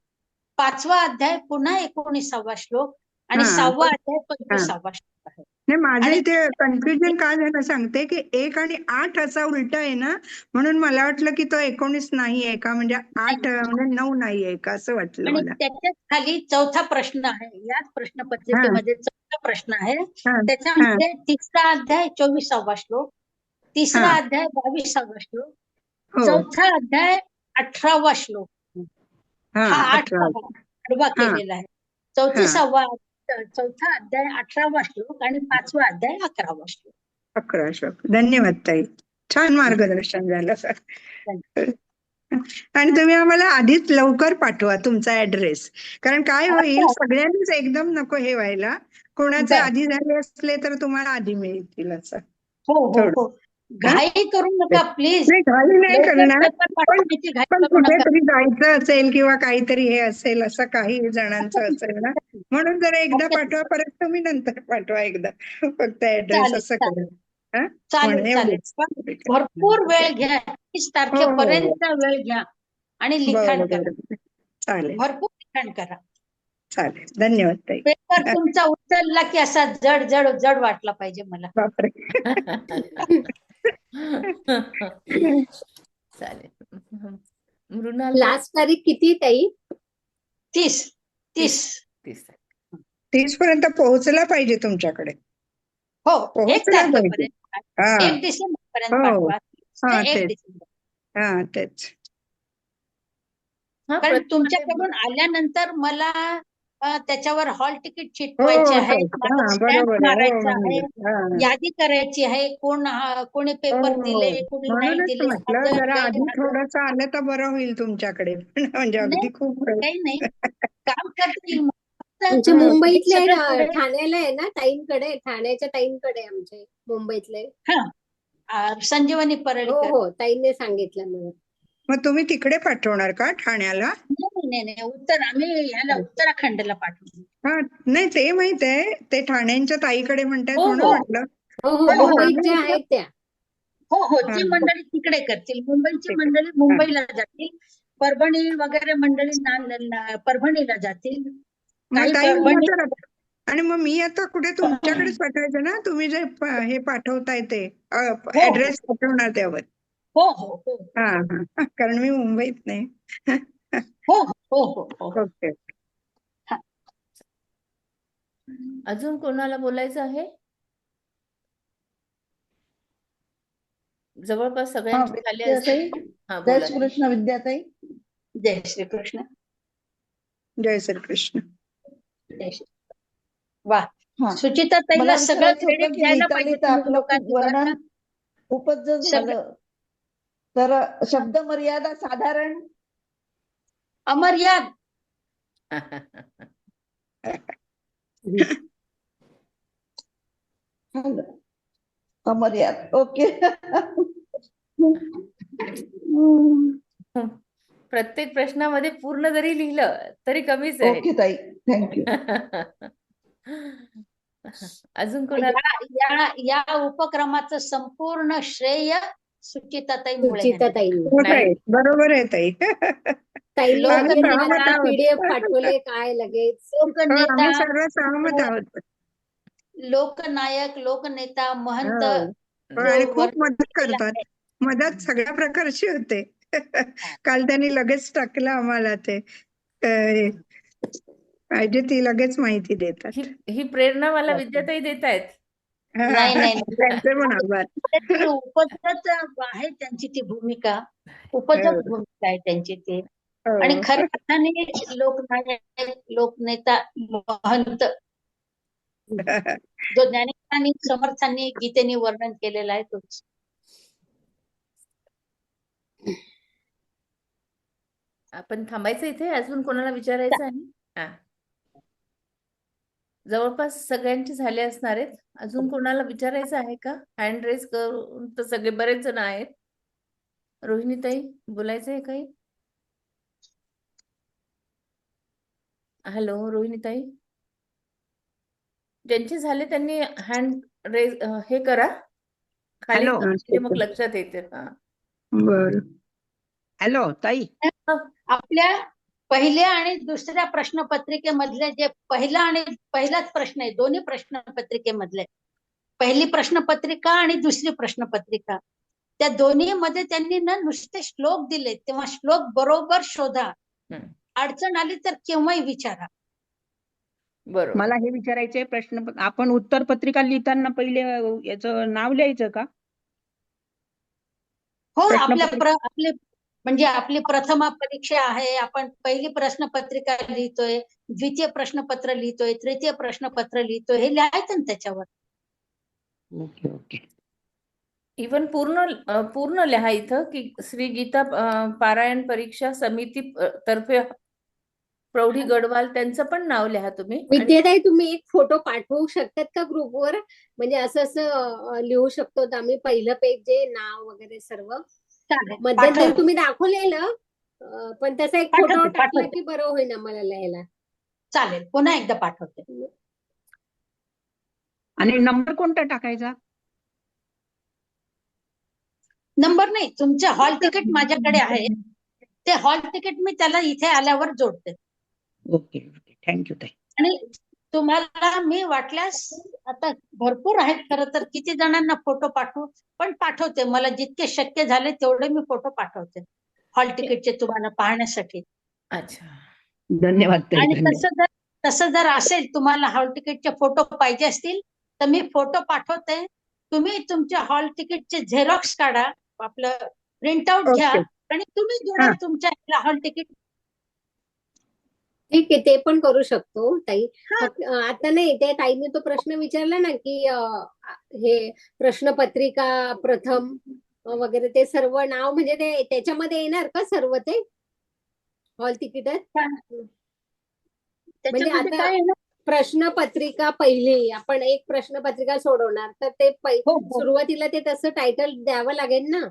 5वा अध्याय पुन्हा 19वा श्लोक आणि 6वा अध्याय 25वा श्लोक आहे. नाही, माझं इथे कन्फ्युजन काय झालं सांगते की 1 आणि 8 असा उलटा आहे ना, म्हणून मला वाटलं की तो 19 नाहीये का, म्हणजे 8 म्हणजे 9 नाहीये का असं वाटलं मला. त्याच्यात खाली चौथा प्रश्न आहे, याच प्रश्नपत्रिकेमध्ये चौथा प्रश्न आहे. त्याच्यामध्ये तिसरा अध्याय 24वा श्लोक, तिसरा अध्याय 22वा श्लोक, चौथा अध्याय 18वा श्लोक. हा 8वा केलेला आहे. चौथा अध्याय 18वा श्लोक आणि 5वा अध्याय 11वा श्लोक. 11 श्लोक. धन्यवाद ताई, छान मार्गदर्शन झालं सर. आणि तुम्ही आम्हाला आधीच लवकर पाठवा तुमचा ऍड्रेस, कारण काय होईल सगळ्यांनीच एकदम नको हे व्हायला, कोणाचे आधी झाले असले तर तुम्हाला आधी मिळतील असं. हो हो हो, घाई करू नका प्लीज. नाही, घाई नाही करणार, पण कुठेतरी जायचं असेल किंवा काहीतरी हे असेल असं काही जणांचं असेल ना, म्हणून जरा एकदा पाठवा, परत तुम्ही नंतर पाठवा एकदा, फक्त ऍड्रेस असं करा. चालेल. भरपूर वेळ घ्या, 30 तारखेपर्यंत वेळ घ्या आणि लिखाण करा. चालेल, भरपूर लिखाण करा. चालेल, धन्यवाद ताई. पेपर तुमचा उचलला की असा जड जड जड वाटला पाहिजे मला. बापरे. चालेल. मृणाल, लास्ट तारीख किती ताई? 30 पर्यंत पोहोचला पाहिजे तुमच्याकडे. हो, 1 पोहोचला पाहिजे. तारखेपर्यंत, 1 डिसेंबरपर्यंत पाठवा. 1 डिसेंबर. हा, तेच. कारण तुमच्याकडून आल्यानंतर मला त्याच्यावर हॉल तिकीट चिटवायचे आहे, स्टॅम्प मारायचा आहे, यादी करायची आहे, कोणी पेपर दिले, कोणी नाही दिले. जरा आधी थोडंसं आलं तर बरं होईल तुमच्याकडे, म्हणजे अगदी खूप काही नाही, काम करता येईल. आमचे मुंबईतले ठाण्याला आहे ना, ठाण्याच्या टाईमकडे आमचे मुंबईतले. संजीवनी परळीकर. हो, ताईंनी सांगितलं मला. मग तुम्ही तिकडे पाठवणार का ठाण्याला? नाही, आम्ही ह्याला उत्तराखंडला पाठवू. हा, नाही ते माहित आहे, ते ठाण्यांच्या ताईकडे म्हणतात म्हणून म्हटलं. आहेत त्या. हो, ती मंडळी तिकडे करतील. मुंबईची मंडळी मुंबईला जातील, परभणी वगैरे मंडळी परभणीला जातील. आणि मग मी आता कुठे तुमच्याकडेच पाठवायचं ना, तुम्ही जे हे पाठवताय ते ऍड्रेस पाठवणार त्यावर. हो हो हो हा हा कारण मी मुंबईत नाही. हो हो हो हो. ओके. अजून कोणाला बोलायचं आहे? जवळपास सगळ्यांचे झाले विद्याताई, असतील. हा जय बोला. श्रीकृष्ण विद्याताई. जय श्रीकृष्ण. जय श्रीकृष्ण. जय श्री. वा, हा, सुचिता ताईला मला सगळं विचारायचं क्रेडिट होतं की द्यायला लिहिता पाहिजे लिहिता तुम्ही आपलं खूप लोकांनी बरं वर्णन का? खूपच जर सगळं झालं तर शब्द मर्यादा साधारण अमर्याद. अमर्याद. ओके. प्रत्येक प्रश्नामध्ये पूर्ण जरी लिहिलं तरी कमीच आहे. ओके ताई, थँक्यू. अजून कोणाला? या या उपक्रमाचं संपूर्ण श्रेय सुचिताताईमुळे आहे. सुचिताताईंनी. हो नाही. ताई, बरोबर आहे ताई. ताईंनी लोक म्हणजे सहमत मला आहोत. PDF पाठवले काय लगेच. हो, लोकनेता, आम्ही सर्व सहमत आहोत. लोकनायक, लोकनेता, महंत हो. जो आणि खूप वर्णन मदत केलेलं करतात. आहे. मदत सगळ्या प्रकारची होते. काल त्यांनी लगेच टाकलं आम्हाला ते पाहिजे ती लगेच माहिती देतात. ही प्रेरणा मला विद्याताई देत आहेत. नाही नाही त्यांचे पण आभार. ती उपजत आहे त्यांची ती भूमिका, उपजत भूमिका आहे त्यांची ती. आणि हो. खऱ्या अर्थाने लोकनायक, लोकनेता, महंत जो ज्ञानेश्वरांनी, समर्थांनी, गीतेने वर्णन केलेला आहे तोच. आपण थांबायचं इथे. अजून कोणाला विचारायचं आहे? हा, जवळपास सगळ्यांचे झाले असणार आहेत. अजून कोणाला विचारायचं आहे का? हँड रेज करून तर सगळे बरेच जण आहेत. रोहिणीताई, बोलायचं आहे काही? हॅलो रोहिणीताई, ज्यांचे झाले त्यांनी हँड रेज हे करा खाली, हॅलो. म्हणजे मग लक्षात येते. हा, बर. हॅलो ताई. आपल्या पहिल्या आणि दुसऱ्या प्रश्नपत्रिकेमधले जे पहिलाच प्रश्न आहे, दोन्ही प्रश्नपत्रिकेमधले पहिली प्रश्नपत्रिका आणि दुसरी प्रश्नपत्रिका, त्या दोन्ही मध्ये त्यांनी ना नुसते श्लोक दिले, तेव्हा श्लोक बरोबर शोधा. अडचण आली तर केव्हाही विचारा. बरोबर. मला हे विचारायचे प्रश्न, आपण उत्तर पत्रिका लिहिताना पहिले याचं नाव लिहायचं का? हो, प्रश्नपत्रिका? आपले म्हणजे आपली प्रथमा परीक्षा आहे, आपण पहिली प्रश्नपत्रिका लिहितोय, द्वितीय प्रश्नपत्र लिहितोय, तृतीय प्रश्नपत्र लिहितोय, हे लिहायचं ना त्याच्यावर. Okay okay. इवन पूर्ण लिहा इथं की श्री गीता पारायण परीक्षा समिती तर्फे प्रौढी गडवाल त्यांचं पण नाव लिहा तुम्ही. विद्याताई, तुम्ही एक फोटो पाठवू शकतात का ग्रुपवर? म्हणजे असं लिहू शकतो आम्ही पहिलं पेज जे नाव वगैरे सर्व मध्यंतरी तुम्ही दाखवलेलं, पण तसा एक फोटो टाकला की बरं होईल आम्हाला लिहायला. चालेल, पुन्हा एकदा पाठवते. आणि नंबर कोणता टाकायचा? नंबर नाही, तुमचं हॉल तिकीट माझ्याकडे आहे, ते हॉल तिकीट मी त्याला इथे आल्यावर जोडते. ओके ओके, थँक्यू ताई. आणि तुम्हाला मी वाटल्यास, आता भरपूर आहेत खरं तर, किती जणांना फोटो पाठवू, पण पाठवते. मला जितके शक्य झाले तेवढे मी फोटो पाठवते हॉल तिकीटचे तुम्हाला पाहण्यासाठी. अच्छा, धन्यवाद ताई. आणि तसं जर असेल, तुम्हाला हॉल तिकीटचे फोटो पाहिजे असतील तर मी फोटो पाठवते. तुम्ही तुमच्या हॉल तिकीटचे झेरॉक्स काढा, आपलं प्रिंटआउट घ्या आणि तुम्ही जोडा तुमच्या हॉल तिकीट. ठीक आहे, ते पण करू शकतो ताई. आता नाही, त्या ताईने तो प्रश्न विचारला ना की हे प्रश्नपत्रिका प्रथम वगैरे ते सर्व नाव म्हणजे ते त्याच्यामध्ये येणार का सर्व ते हॉल तिकीटात? म्हणजे आता प्रश्नपत्रिका पहिली आपण एक प्रश्नपत्रिका सोडवणार तर ते सुरुवातीला ते तसं टायटल द्यावं लागेल ना?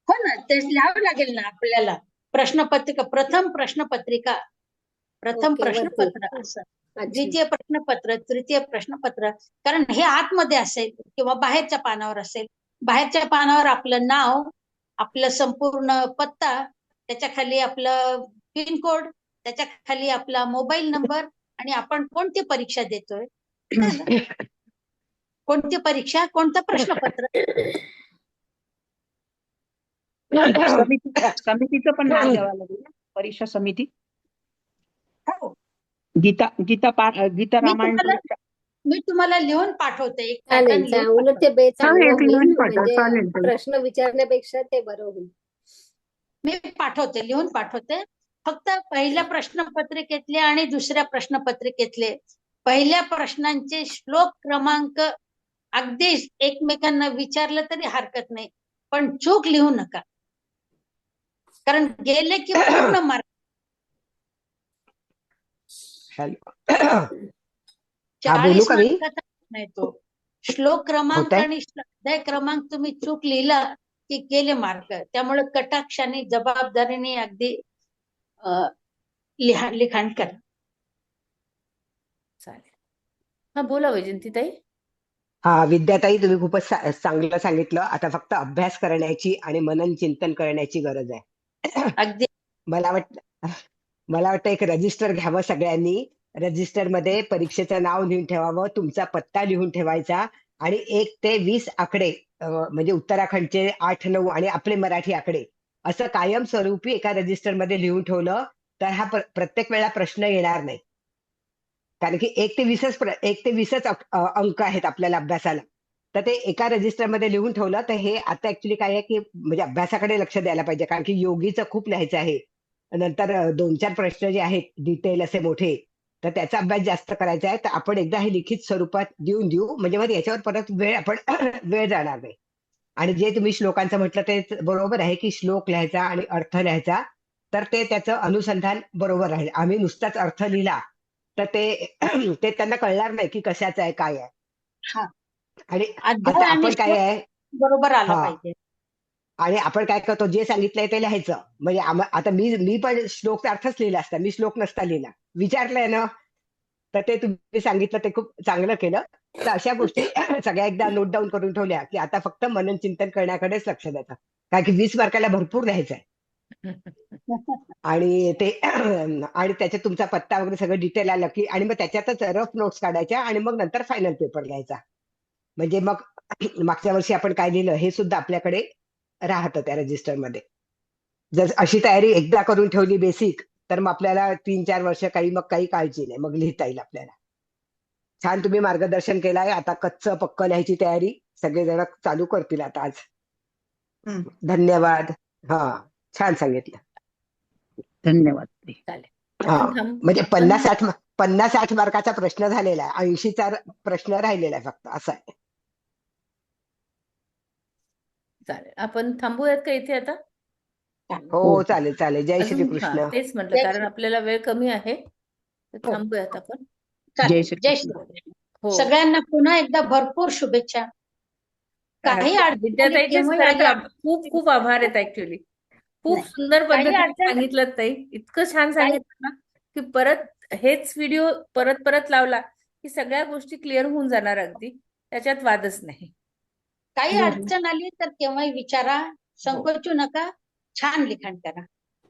हो ना, ते लिहावं लागेल ना आपल्याला. प्रश्नपत्रिका, प्रथम प्रश्नपत्रिका, प्रथम प्रश्नपत्र असं, द्वितीय प्रश्नपत्र, तृतीय प्रश्नपत्र. कारण हे आतमध्ये असेल किंवा बाहेरच्या पानावर असेल. बाहेरच्या पानावर आपलं नाव, आपलं संपूर्ण पत्ता, त्याच्या खाली आपलं पिनकोड, त्याच्या खाली आपला मोबाईल नंबर आणि आपण कोणती परीक्षा देतोय, कोणती परीक्षा, कोणतं प्रश्नपत्र. समितीचं पण नाव द्यावं लागेल ना, परीक्षा समिती. गीता रामायण परीक्षा. मी तुम्हाला लिहून पाठवते, एक चालेल पॅटर्न लिहून उलट ते चांगलं एक लिहून होईल, पाठवा, म्हणजे चालेल ताई. प्रश्न विचारण्यापेक्षा ते बरं होईल. मी पाठवते, लिहून पाठवते. फक्त पहिल्या प्रश्नपत्रिकेतले आणि दुसऱ्या प्रश्नपत्रिकेतले पहिल्या प्रश्नांचे श्लोक क्रमांक अगदी एकमेकांना विचारलं तरी हरकत नाही, पण चूक लिहू नका, कारण गेले की पूर्ण मार्क. हॅलो हा, बोलू 40 का मी? मार्काचा प्रश्न येतो. श्लोक क्रमांक होतंय? आणि अध्याय क्रमांक तुम्ही चूक लिहिला की गेले मार्क. त्यामुळे कटाक्षाने जबाबदारीने अगदी लिखाण करा. चालेल. हा बोला वैजंतीताई. हा विद्याताई, तुम्ही खूपच चांगलं सांगितलं. आता फक्त अभ्यास करण्याची आणि मनन चिंतन करण्याची गरज आहे. अगदी मला वाटतं एक रजिस्टर घ्यावं सगळ्यांनी. रजिस्टर मध्ये परीक्षेचं नाव लिहून ठेवावं, तुमचा पत्ता लिहून ठेवायचा आणि 1 ते 20 आकडे म्हणजे उत्तराखंडचे 8, 9 आणि आपले मराठी आकडे असं कायमस्वरूपी एका रजिस्टर मध्ये लिहून ठेवलं तर हा प्रत्येक वेळा प्रश्न येणार नाही. कारण की 1 ते 20च अंक आहेत आपल्याला अभ्यासाला. तर ते एका रजिस्टरमध्ये लिहून ठेवलं तर हे आता ऍक्च्युली काय आहे की म्हणजे अभ्यासाकडे लक्ष द्यायला पाहिजे, कारण की योगीचं खूप लिहायचं आहे. नंतर 2-4 प्रश्न जे आहेत डिटेल असे मोठे, तर त्याचा अभ्यास जास्त करायचा आहे. तर आपण एकदा हे लिखित स्वरूपात देऊ म्हणजे मग याच्यावर परत वेळ जाणार नाही. आणि जे तुम्ही श्लोकांचं म्हटलं ते बरोबर आहे की श्लोक लिहायचा आणि अर्थ लिहायचा, तर ते त्याचं अनुसंधान बरोबर राहील. आम्ही नुसताच अर्थ लिहिला तर ते त्यांना कळणार नाही की कशाचं आहे काय आहे. हा, आणि अध्याय आता आणि आपण काय श्लोक आहे बरोबर आला हा पाहिजे. आणि आपण काय करतो, जे सांगितलंय ते लिहायचं. म्हणजे आता मी पण श्लोकचा अर्थच लिहिला असता, मी श्लोक नसता लिहिला. विचारलंय ना, तर ते तुम्ही सांगितलं ते खूप चांगलं केलं. तर अशा गोष्टी सगळ्या एकदा नोट डाऊन करून ठेवल्या की आता फक्त मनन चिंतन करण्याकडेच लक्ष द्यायचं, कारण की 20 मार्काला भरपूर लिहायचं आहे. आणि ते आणि त्याच्यात तुमचा पत्ता वगैरे सगळं डिटेल आलं की आणि मग त्याच्यातच रफ नोट्स काढायच्या आणि मग नंतर फायनल पेपर घ्यायचा. म्हणजे मग मागच्या वर्षी आपण काय लिहिलं हे सुद्धा आपल्याकडे राहतं त्या रजिस्टरमध्ये. जर अशी तयारी एकदा करून ठेवली बेसिक, तर मग आपल्याला 3-4 वर्ष मग काही काळजी नाही, मग लिहिता येईल आपल्याला. छान तुम्ही मार्गदर्शन केलंय. आता कच्चं पक्क लिहायची तयारी सगळेजण चालू करतील आता आज. धन्यवाद. हा, छान सांगितलं. धन्यवाद. चालेल. हा, आपण म्हणजे 50-60 मार्काचा प्रश्न झालेला आहे, 80चा प्रश्न राहिलेला आहे फक्त, असं आहे. चालेल. आपण थांबूयात का इथे आता? हो चालेल. जय अजून श्रीकृष्ण. तेच म्हटलं, कारण आपल्याला वेळ कमी आहे, तर थांबूयात आपण. जय श्रीकृष्ण. हो. सगळ्यांना पुन्हा एकदा भरपूर शुभेच्छा. काही अडचण विद्याताईचेच खरं तर खूप खूप आभार आहेत ऍक्च्युली. खूप सुंदर पद्धतीने सांगितलं ताई, इतकं छान सांगितलं ना की परत हेच व्हिडिओ परत लावला की सगळ्या गोष्टी क्लिअर होऊन जाणार, अगदी त्याच्यात वादच नाही. काही अडचण आली तर केव्हाही विचारा, संकोचू नका, छान लिखाण करा.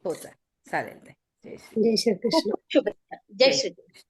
हो चालेल. जय श्रीकृष्ण. खूप शुभेच्छा. जय श्रीकृष्ण.